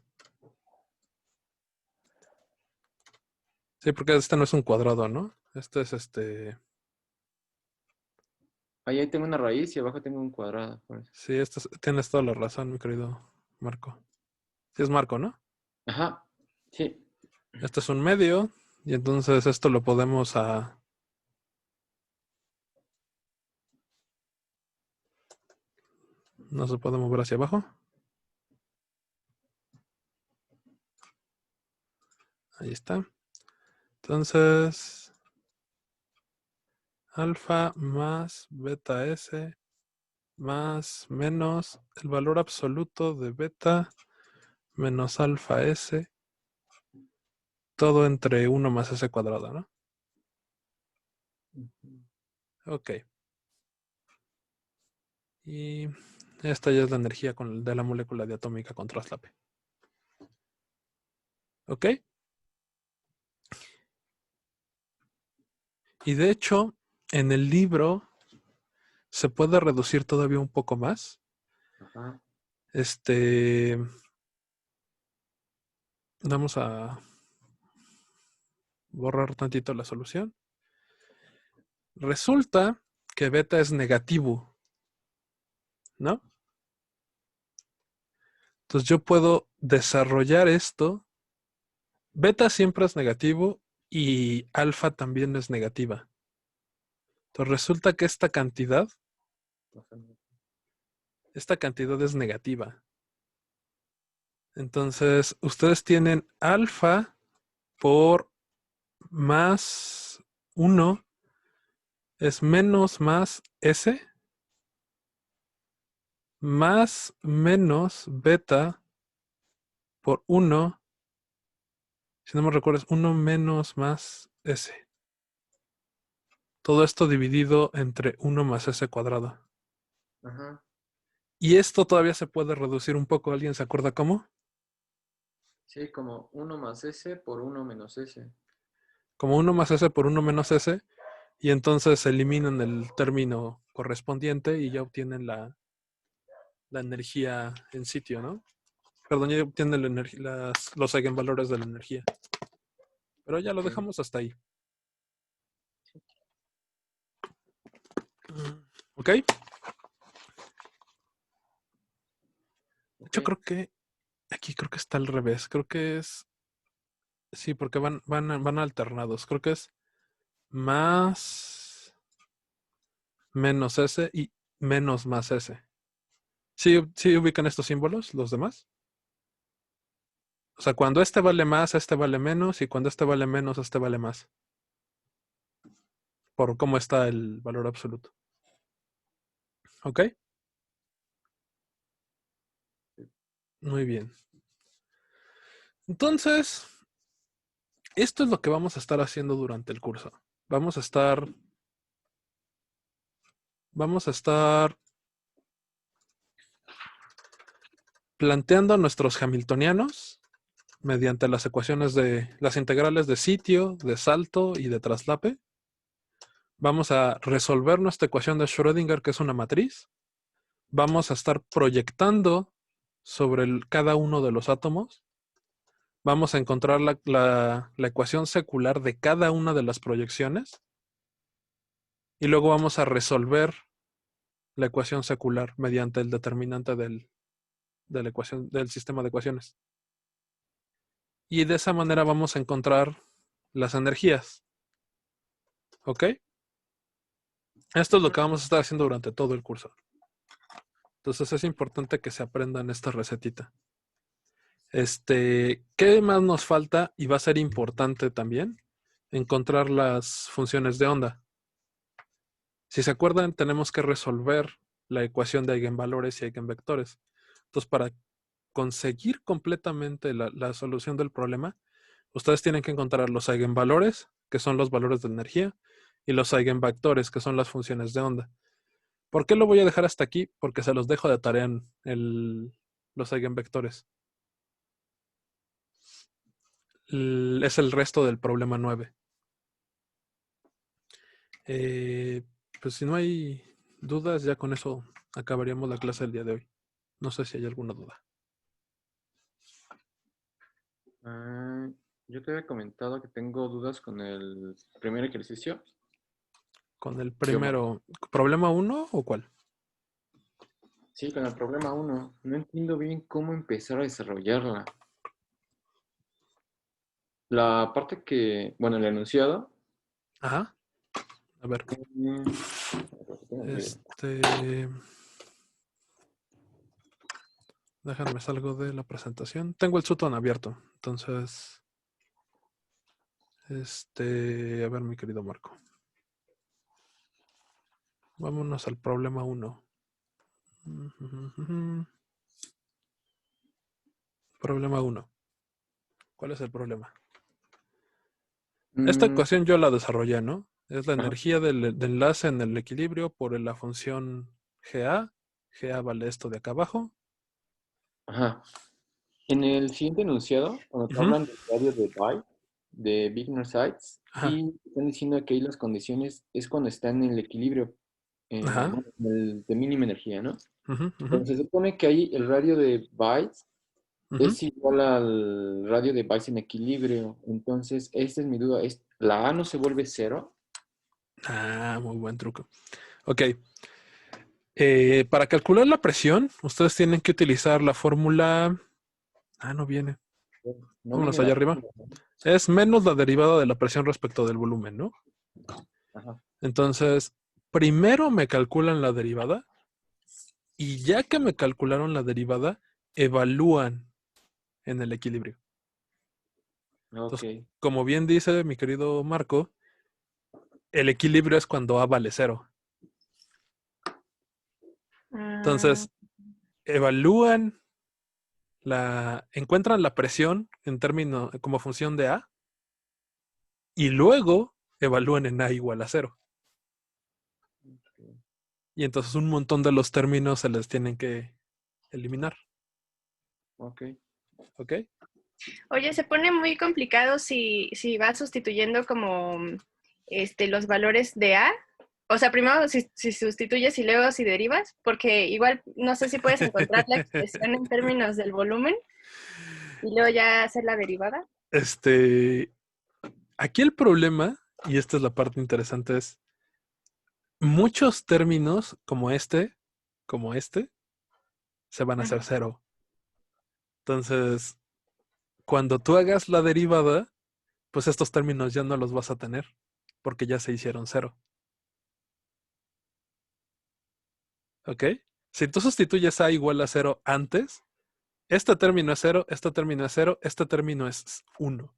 Sí, porque este no es un cuadrado, ¿no? Este es Ahí tengo una raíz y abajo tengo un cuadrado. Por eso. Sí, tienes toda la razón, mi querido Marco. Sí es Marco, ¿no? Ajá, sí. Este es un medio y entonces esto lo podemos no se puede mover hacia abajo. Ahí está. Entonces, alfa más beta S más menos el valor absoluto de beta menos alfa S, todo entre 1 más S cuadrado, ¿no? Ok. Y esta ya es la energía de la molécula diatómica con traslape. ¿Ok? Y de hecho, en el libro se puede reducir todavía un poco más. Ajá. Vamos a borrar tantito la solución. Resulta que beta es negativo, ¿no? Entonces yo puedo desarrollar esto. Beta siempre es negativo y alfa también es negativa. Entonces resulta que esta cantidad es negativa. Entonces ustedes tienen alfa por más 1 es menos más S más menos beta por 1, si no me recuerdo, es 1 menos más S. Todo esto dividido entre 1 más S cuadrado. Ajá. Y esto todavía se puede reducir un poco. ¿Alguien se acuerda cómo? Sí, como 1 más S por 1 menos S. Como 1 más S por 1 menos S. Y entonces eliminan el término correspondiente y ya obtienen la energía en sitio, ¿no? Perdón, ya obtienen los eigenvalores de la energía. Pero ya lo dejamos hasta ahí. ¿Ok? De hecho, creo que aquí está al revés. Creo que es... Sí, porque van alternados. Creo que es más menos S y menos más S. ¿Sí ubican estos símbolos, los demás? O sea, cuando este vale más, este vale menos, y cuando este vale menos, este vale más. Por cómo está el valor absoluto. ¿Ok? Muy bien. Entonces, esto es lo que vamos a estar haciendo durante el curso. Vamos a estar planteando nuestros hamiltonianos mediante las ecuaciones de las integrales de sitio, de salto y de traslape. Vamos a resolver nuestra ecuación de Schrödinger, que es una matriz. Vamos a estar proyectando sobre cada uno de los átomos. Vamos a encontrar la ecuación secular de cada una de las proyecciones. Y luego vamos a resolver la ecuación secular mediante el determinante de la ecuación, del sistema de ecuaciones. Y de esa manera vamos a encontrar las energías. ¿Ok? Esto es lo que vamos a estar haciendo durante todo el curso. Entonces es importante que se aprendan esta recetita. ¿Qué más nos falta? Y va a ser importante también encontrar las funciones de onda. Si se acuerdan, tenemos que resolver la ecuación de eigenvalores y eigenvectores. Entonces, para conseguir completamente la solución del problema, ustedes tienen que encontrar los eigenvalores, que son los valores de energía, y los eigenvectores, que son las funciones de onda. ¿Por qué lo voy a dejar hasta aquí? Porque se los dejo de tarea en los eigenvectores. Es el resto del problema 9. Pues si no hay dudas, ya con eso acabaríamos la clase del día de hoy. No sé si hay alguna duda. Yo te había comentado que tengo dudas con el primer ejercicio. Con el primero, ¿problema 1 o cuál? Sí, con el problema 1. No entiendo bien cómo empezar a desarrollarla. La parte que, bueno, el enunciado. Ajá. A ver. Déjame salgo de la presentación. Tengo el Sutton abierto. Entonces, a ver, mi querido Marco. Vámonos al problema 1. Problema 1. ¿Cuál es el problema? Esta ecuación yo la desarrollé, ¿no? Es la energía del enlace en el equilibrio por la función GA. GA vale esto de acá abajo. Ajá. En el siguiente enunciado, cuando te hablan del radio de Bye, de Wigner Sites, y están diciendo que ahí las condiciones es cuando están en el equilibrio, bueno, de mínima energía, ¿no? Entonces se supone que ahí el radio de bytes es igual al radio de bytes en equilibrio. Entonces, esta es mi duda. ¿La A no se vuelve 0? Ah, muy buen truco. Ok. Para calcular la presión, ustedes tienen que utilizar la fórmula... Ah, no viene. Vámonos allá arriba. Es menos la derivada de la presión respecto del volumen, ¿no? Ajá. Entonces, primero me calculan la derivada y ya que me calcularon la derivada, evalúan en el equilibrio. Entonces, como bien dice mi querido Marco, el equilibrio es cuando A vale 0. Entonces, evalúan encuentran la presión en términos como función de A y luego evalúan en A igual a 0. Y entonces un montón de los términos se les tienen que eliminar. Ok. ¿Ok? Oye, se pone muy complicado si vas sustituyendo como los valores de A. O sea, primero si sustituyes y luego si derivas, porque igual no sé si puedes encontrar la expresión en términos del volumen y luego ya hacer la derivada. Aquí el problema, y esta es la parte interesante, es muchos términos como este, se van a hacer 0. Entonces, cuando tú hagas la derivada, pues estos términos ya no los vas a tener, porque ya se hicieron 0. ¿Ok? Si tú sustituyes A igual a 0 antes, este término es 0, este término es 0, este término es 1.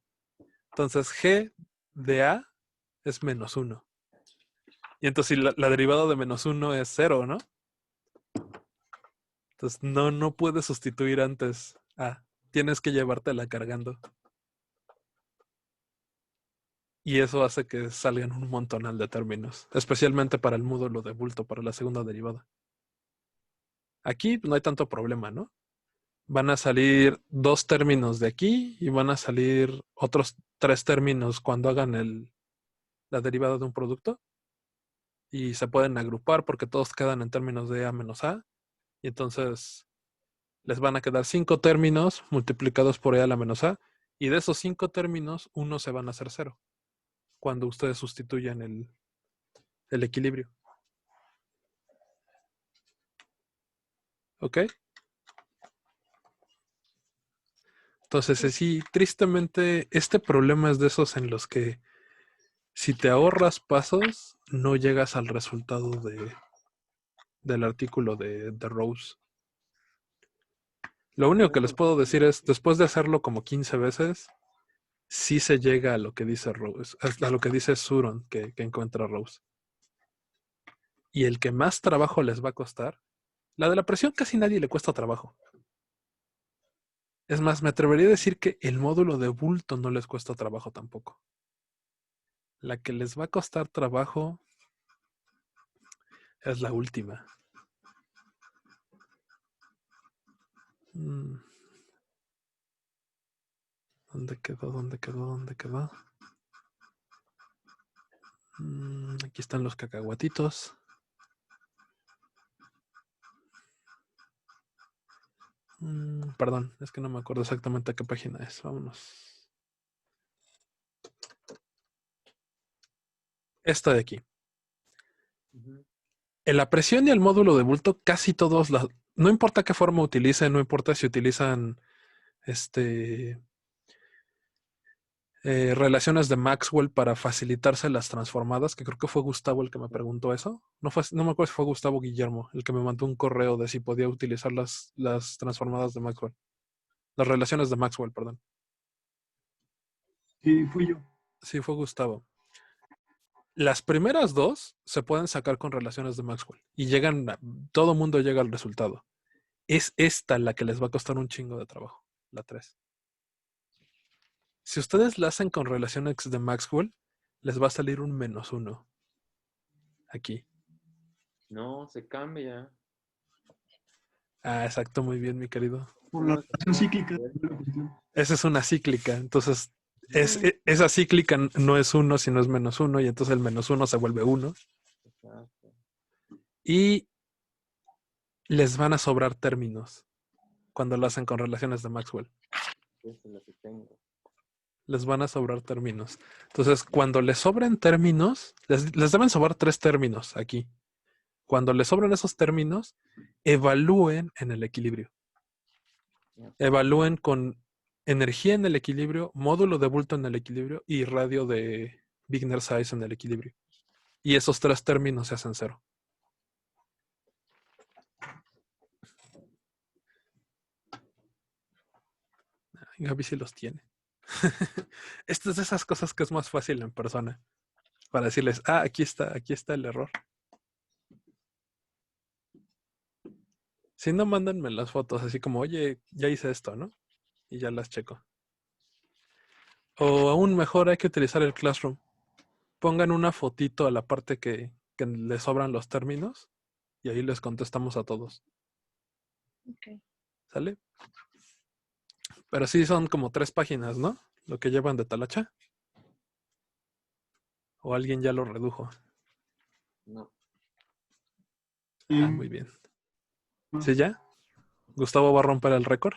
Entonces, G de A es menos 1. Y entonces la derivada de menos 1 es 0, ¿no? Entonces, no puedes sustituir antes A. Tienes que llevártela cargando. Y eso hace que salgan un montonal de términos, especialmente para el módulo de bulto, para la segunda derivada. Aquí no hay tanto problema, ¿no? Van a salir 2 términos de aquí y van a salir otros 3 términos cuando hagan la derivada de un producto. Y se pueden agrupar porque todos quedan en términos de A menos A. Y entonces les van a quedar 5 términos multiplicados por E a la menos A. Y de esos 5 términos, uno se van a hacer 0 cuando ustedes sustituyan el equilibrio. ¿Ok? Entonces, sí, tristemente, este problema es de esos en los que si te ahorras pasos, no llegas al resultado del artículo de Rose. Lo único que les puedo decir es, después de hacerlo como 15 veces, sí se llega a lo que dice Rose, a lo que dice Suron que encuentra Rose. Y el que más trabajo les va a costar, la de la presión casi nadie le cuesta trabajo. Es más, me atrevería a decir que el módulo de bulto no les cuesta trabajo tampoco. La que les va a costar trabajo es la última. ¿Dónde quedó? ¿Dónde quedó? ¿Dónde quedó? Aquí están los cacahuatitos. Perdón, es que no me acuerdo exactamente a qué página es. Vámonos. Esta de aquí. En la presión y el módulo de bulto, casi todos, no importa qué forma utilicen, no importa si utilizan relaciones de Maxwell para facilitarse las transformadas, que creo que fue Gustavo el que me preguntó eso. No me acuerdo si fue Gustavo o Guillermo el que me mandó un correo de si podía utilizar las transformadas de Maxwell. Las relaciones de Maxwell, perdón. Sí, fui yo. Sí, fue Gustavo. Las primeras 2 se pueden sacar con relaciones de Maxwell y todo mundo llega al resultado. Es esta la que les va a costar un chingo de trabajo, la 3. Si ustedes la hacen con relaciones de Maxwell, les va a salir un -1 aquí. No, se cambia. Ah, exacto, muy bien, mi querido. Por la relación cíclica de la cuestión. Esa es una cíclica, entonces esa cíclica no es 1, sino es -1, y entonces el -1 se vuelve 1. Exacto. Y les van a sobrar términos cuando lo hacen con relaciones de Maxwell. Esa es la que tengo. Les van a sobrar términos. Entonces, cuando les sobren términos, les deben sobrar 3 términos aquí. Cuando les sobren esos términos, evalúen en el equilibrio. Evalúen con energía en el equilibrio, módulo de bulto en el equilibrio y radio de Wigner size en el equilibrio. Y esos 3 términos se hacen 0. Gaby sí los tiene. Estas es de esas cosas que es más fácil en persona. Para decirles, aquí está el error. Si no, mándenme las fotos así como, oye, ya hice esto, ¿no? Y ya las checo. O aún mejor, hay que utilizar el Classroom. Pongan una fotito a la parte que les sobran los términos y ahí les contestamos a todos. Ok. ¿Sale? Pero sí son como 3 páginas, ¿no? Lo que llevan de talacha. ¿O alguien ya lo redujo? No. Muy bien. ¿Sí ya? ¿Gustavo va a romper el récord?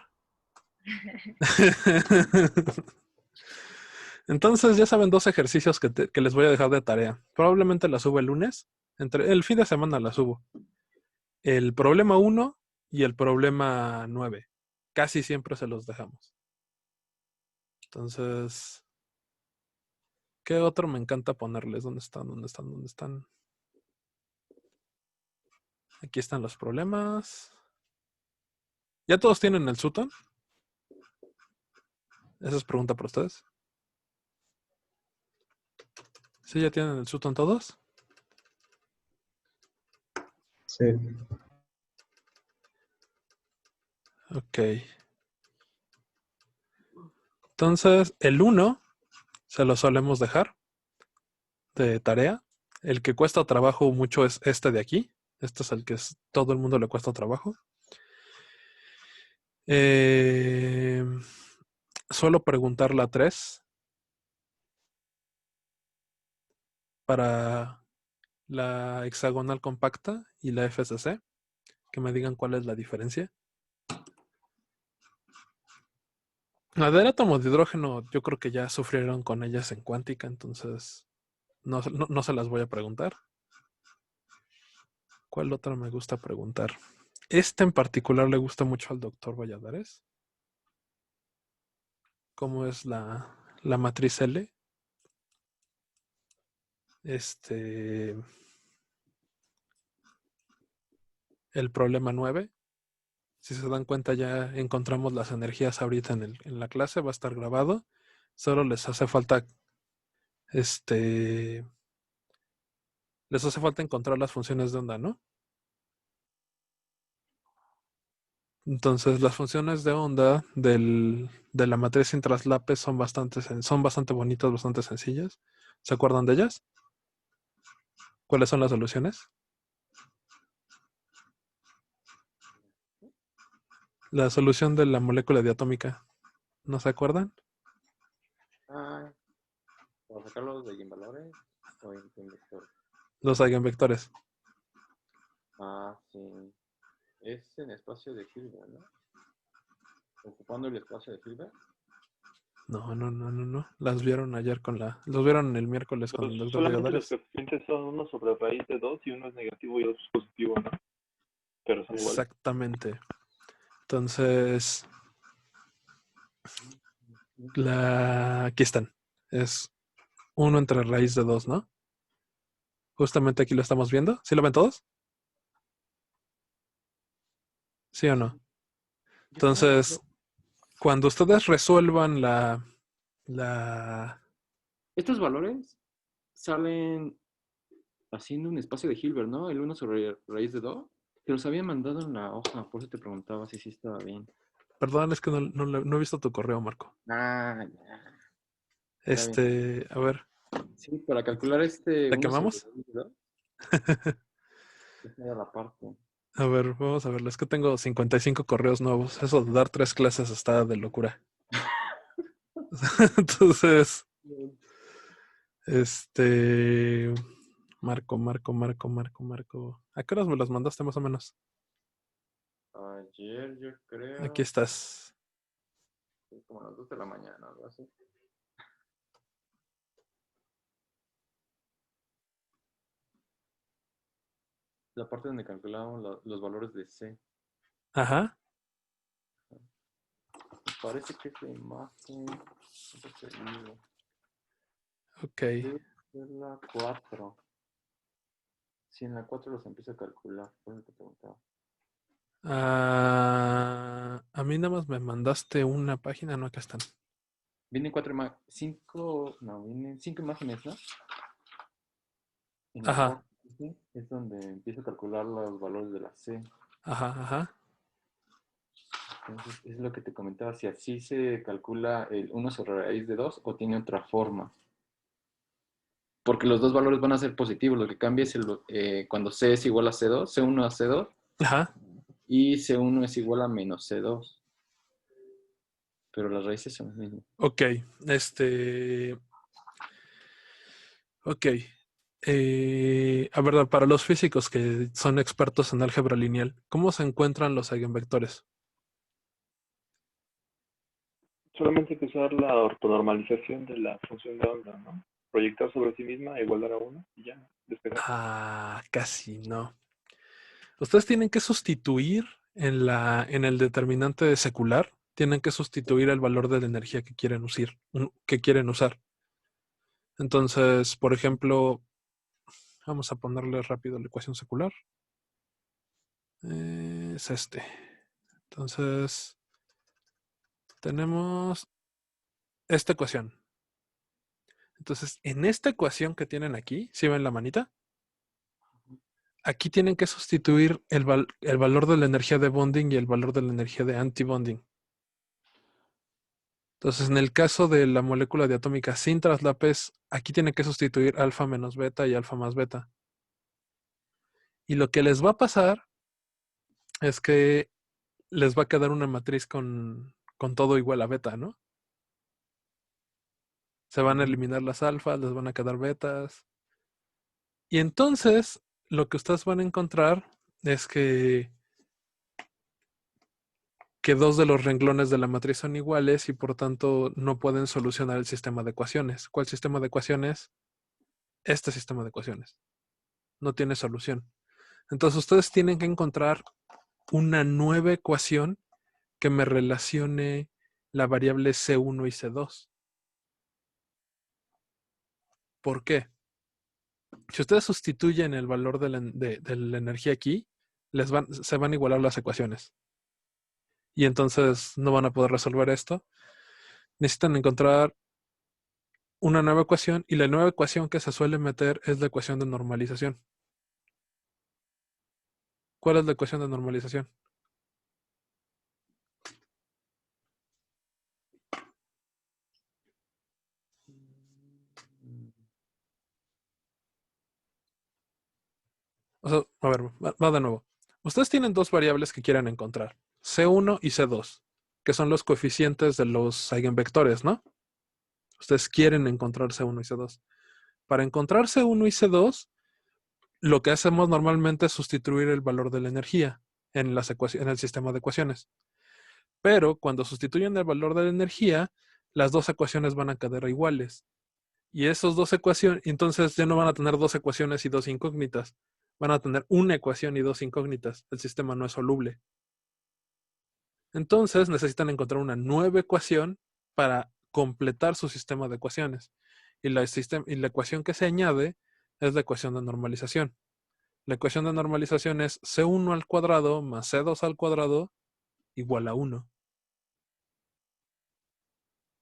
Entonces ya saben 2 ejercicios que les voy a dejar de tarea. Probablemente la subo el lunes. El fin de semana la subo. El problema 1 y el problema 9. Casi siempre se los dejamos. Entonces, ¿qué otro me encanta ponerles? ¿Dónde están? ¿Dónde están? ¿Dónde están? Aquí están los problemas. ¿Ya todos tienen el Sutton? Esa es pregunta para ustedes. ¿Sí ya tienen el Sutton todos? Sí. Ok. Entonces, el 1 se lo solemos dejar de tarea. El que cuesta trabajo mucho es este de aquí. Este es el que todo el mundo le cuesta trabajo. Suelo preguntar la 3 para la hexagonal compacta y la FCC. Que me digan cuál es la diferencia. La del átomo de hidrógeno, yo creo que ya sufrieron con ellas en cuántica, entonces no se las voy a preguntar. ¿Cuál otra me gusta preguntar? Este en particular le gusta mucho al doctor Valladares. ¿Cómo es la matriz L? El problema 9. Si se dan cuenta, ya encontramos las energías ahorita en la clase, va a estar grabado. Solo les hace falta encontrar las funciones de onda, ¿no? Entonces, las funciones de onda de la matriz sin traslape son bastante bonitas, bastante sencillas. ¿Se acuerdan de ellas? ¿Cuáles son las soluciones? La solución de la molécula diatómica. ¿No se acuerdan? Ah, ¿para sacar los de eigenvalores o eigenvectores? Los eigenvectores. Ah, sí. Es en espacio de Hilbert, ¿no? Ocupando el espacio de Hilbert. No. Las vieron ayer los vieron el miércoles con el doctor Solamente los Valladares. coeficientes son uno sobre raíz de 2 y uno es negativo y otro es positivo, ¿no? Pero son iguales. Exactamente. Entonces, aquí están. Es 1 entre raíz de 2, ¿no? Justamente aquí lo estamos viendo. ¿Sí lo ven todos? ¿Sí o no? Entonces, cuando ustedes resuelvan Estos valores salen haciendo un espacio de Hilbert, ¿no? El 1 sobre raíz de 2. Te los había mandado en la hoja, por eso te preguntaba si sí estaba bien. Perdón, es que no he visto tu correo, Marco. Ah, ya. Está bien. A ver, Sí, para calcular ¿la 1 sobre quemamos? raíz de 2. Esa era la parte. A ver, vamos a verlo. Es que tengo 55 correos nuevos. Eso de dar 3 clases está de locura. Entonces, Marco. ¿A qué horas me los mandaste más o menos? Ayer yo creo. Aquí estás. Como a las 2 de la mañana, algo así. La parte donde calculamos los valores de C. Ajá. Parece que es la imagen. No te digo. Ok. Debe ser la 4. Si en la 4 los empiezo a calcular, por eso te preguntaba. A mí nada más me mandaste una página. No, acá están. Vienen 5 imágenes, ¿no? En la Ajá. cuarta es donde empiezo a calcular los valores de la C. Ajá. Entonces, es lo que te comentaba, si así se calcula el 1 sobre raíz de 2 o tiene otra forma. Porque los dos valores van a ser positivos, lo que cambia es cuando C es igual a C2, C1 a C2, Ajá. y C1 es igual a menos C2. Pero las raíces son las mismas. Ok. Ok. A ver, para los físicos que son expertos en álgebra lineal, ¿cómo se encuentran los eigenvectores? Solamente hay que usar la ortonormalización de la función de onda, ¿no? Proyectar sobre sí misma, igualar a 1 y ya, despegar. Casi no. Ustedes tienen que sustituir en el determinante secular, tienen que sustituir el valor de la energía que quieren usar. Entonces, por ejemplo, vamos a ponerle rápido la ecuación secular. Es este. Entonces, tenemos esta ecuación. Entonces, en esta ecuación que tienen aquí, ¿sí ven la manita? aquí tienen que sustituir el valor de la energía de bonding y el valor de la energía de antibonding. Entonces, en el caso de la molécula diatómica sin traslapes, aquí tienen que sustituir alfa menos beta y alfa más beta. Y lo que les va a pasar es que les va a quedar una matriz con todo igual a beta, ¿no? Se van a eliminar las alfas, les van a quedar betas. Y entonces, lo que ustedes van a encontrar es que dos de los renglones de la matriz son iguales y por tanto no pueden solucionar el sistema de ecuaciones. ¿Cuál sistema de ecuaciones? Este sistema de ecuaciones. No tiene solución. Entonces ustedes tienen que encontrar una nueva ecuación que me relacione la variable C1 y C2. ¿Por qué? Si ustedes sustituyen el valor de la energía aquí, se van a igualar las ecuaciones. Y entonces no van a poder resolver esto. Necesitan encontrar una nueva ecuación y la nueva ecuación que se suele meter es la ecuación de normalización. ¿Cuál es la ecuación de normalización? O sea, a ver, va de nuevo. Ustedes tienen dos variables que quieren encontrar, C1 y C2, que son los coeficientes de los eigenvectores, ¿no? Ustedes quieren encontrar C1 y C2. Para encontrar C1 y C2, lo que hacemos normalmente es sustituir el valor de la energía en el sistema de ecuaciones. Pero cuando sustituyen el valor de la energía, las dos ecuaciones van a quedar iguales. Y esas dos ecuaciones, entonces ya no van a tener dos ecuaciones y dos incógnitas. Van a tener una ecuación y dos incógnitas. El sistema no es soluble. Entonces necesitan encontrar una nueva ecuación para completar su sistema de ecuaciones. Y la ecuación que se añade es la ecuación de normalización. La ecuación de normalización es C1 al cuadrado más C2 al cuadrado igual a 1.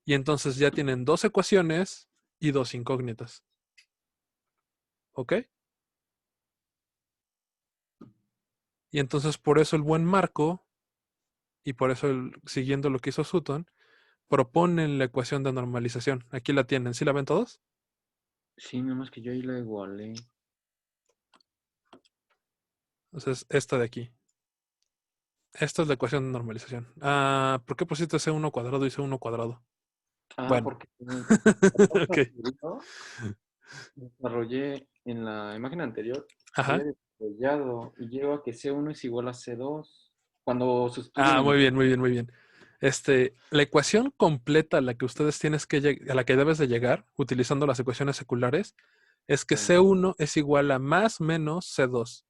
Y entonces ya tienen dos ecuaciones y dos incógnitas. ¿Ok? Y entonces por eso el buen Marco, y por eso siguiendo lo que hizo Sutton, proponen la ecuación de normalización. Aquí la tienen. ¿Sí la ven todos? Sí, nomás que yo ahí la igualé. Entonces, esta de aquí. Esta es la ecuación de normalización. ¿Por qué pusiste C1 cuadrado y C1 cuadrado? Bueno. Porque Ok. desarrollé en la imagen anterior, Ajá. había desarrollado y llego a que C1 es igual a C2. Cuando sustituyen Muy bien, muy bien, muy bien. La ecuación completa a la que ustedes a la que debes de llegar, utilizando las ecuaciones seculares, es que C1 es igual a más menos C2.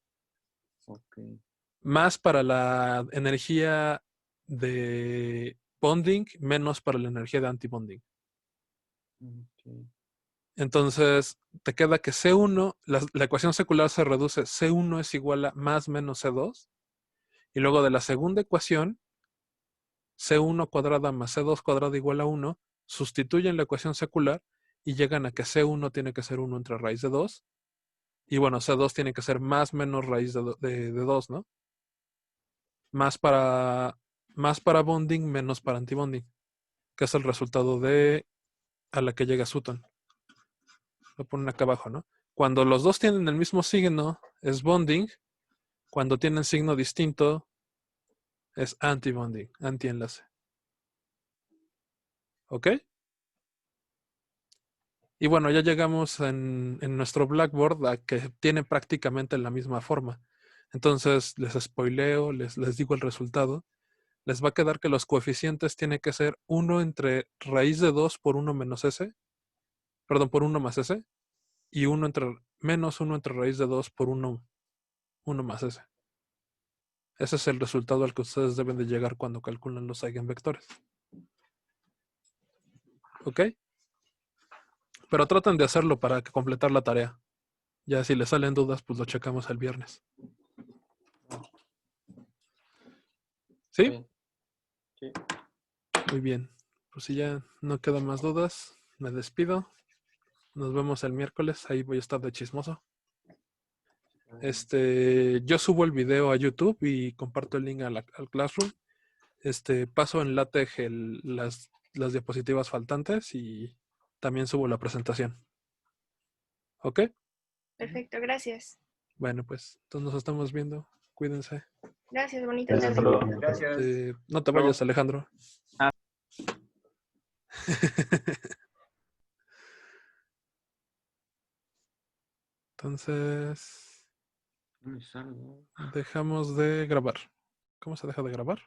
Okay. Más para la energía de bonding, menos para la energía de antibonding. Okay. Entonces, te queda que C1, la ecuación secular se reduce, C1 es igual a más menos C2, y luego de la segunda ecuación, C1 cuadrada más C2 cuadrada igual a 1, sustituyen la ecuación secular y llegan a que C1 tiene que ser 1 entre raíz de 2, y bueno, C2 tiene que ser más menos raíz de 2, ¿no? Más para bonding, menos para antibonding, que es el resultado a la que llega Sutton. Lo ponen acá abajo, ¿no? Cuando los dos tienen el mismo signo, es bonding. Cuando tienen signo distinto, es antibonding, antienlace. ¿Ok? Y bueno, ya llegamos en nuestro Blackboard a que tiene prácticamente la misma forma. Entonces, les spoileo, les digo el resultado. Les va a quedar que los coeficientes tienen que ser 1 entre raíz de 2 por 1 menos s. Perdón, por 1 más s. Y menos 1 entre raíz de 2 por 1 más s. Ese es el resultado al que ustedes deben de llegar cuando calculan los eigenvectores. ¿Ok? Pero traten de hacerlo para completar la tarea. Ya si les salen dudas, pues lo checamos el viernes. ¿Sí? Sí. Muy bien. Pues si ya no quedan más dudas, me despido. Nos vemos el miércoles. Ahí voy a estar de chismoso. Yo subo el video a YouTube y comparto el link al Classroom. Paso en LaTeX las diapositivas faltantes y también subo la presentación. ¿Ok? Perfecto, gracias. Bueno, pues entonces nos estamos viendo. Cuídense. Gracias, bonita Gracias tarde. por los comentarios. Gracias. No te vayas, Alejandro. Ah. Entonces, No me salgo. dejamos de grabar. ¿Cómo se deja de grabar?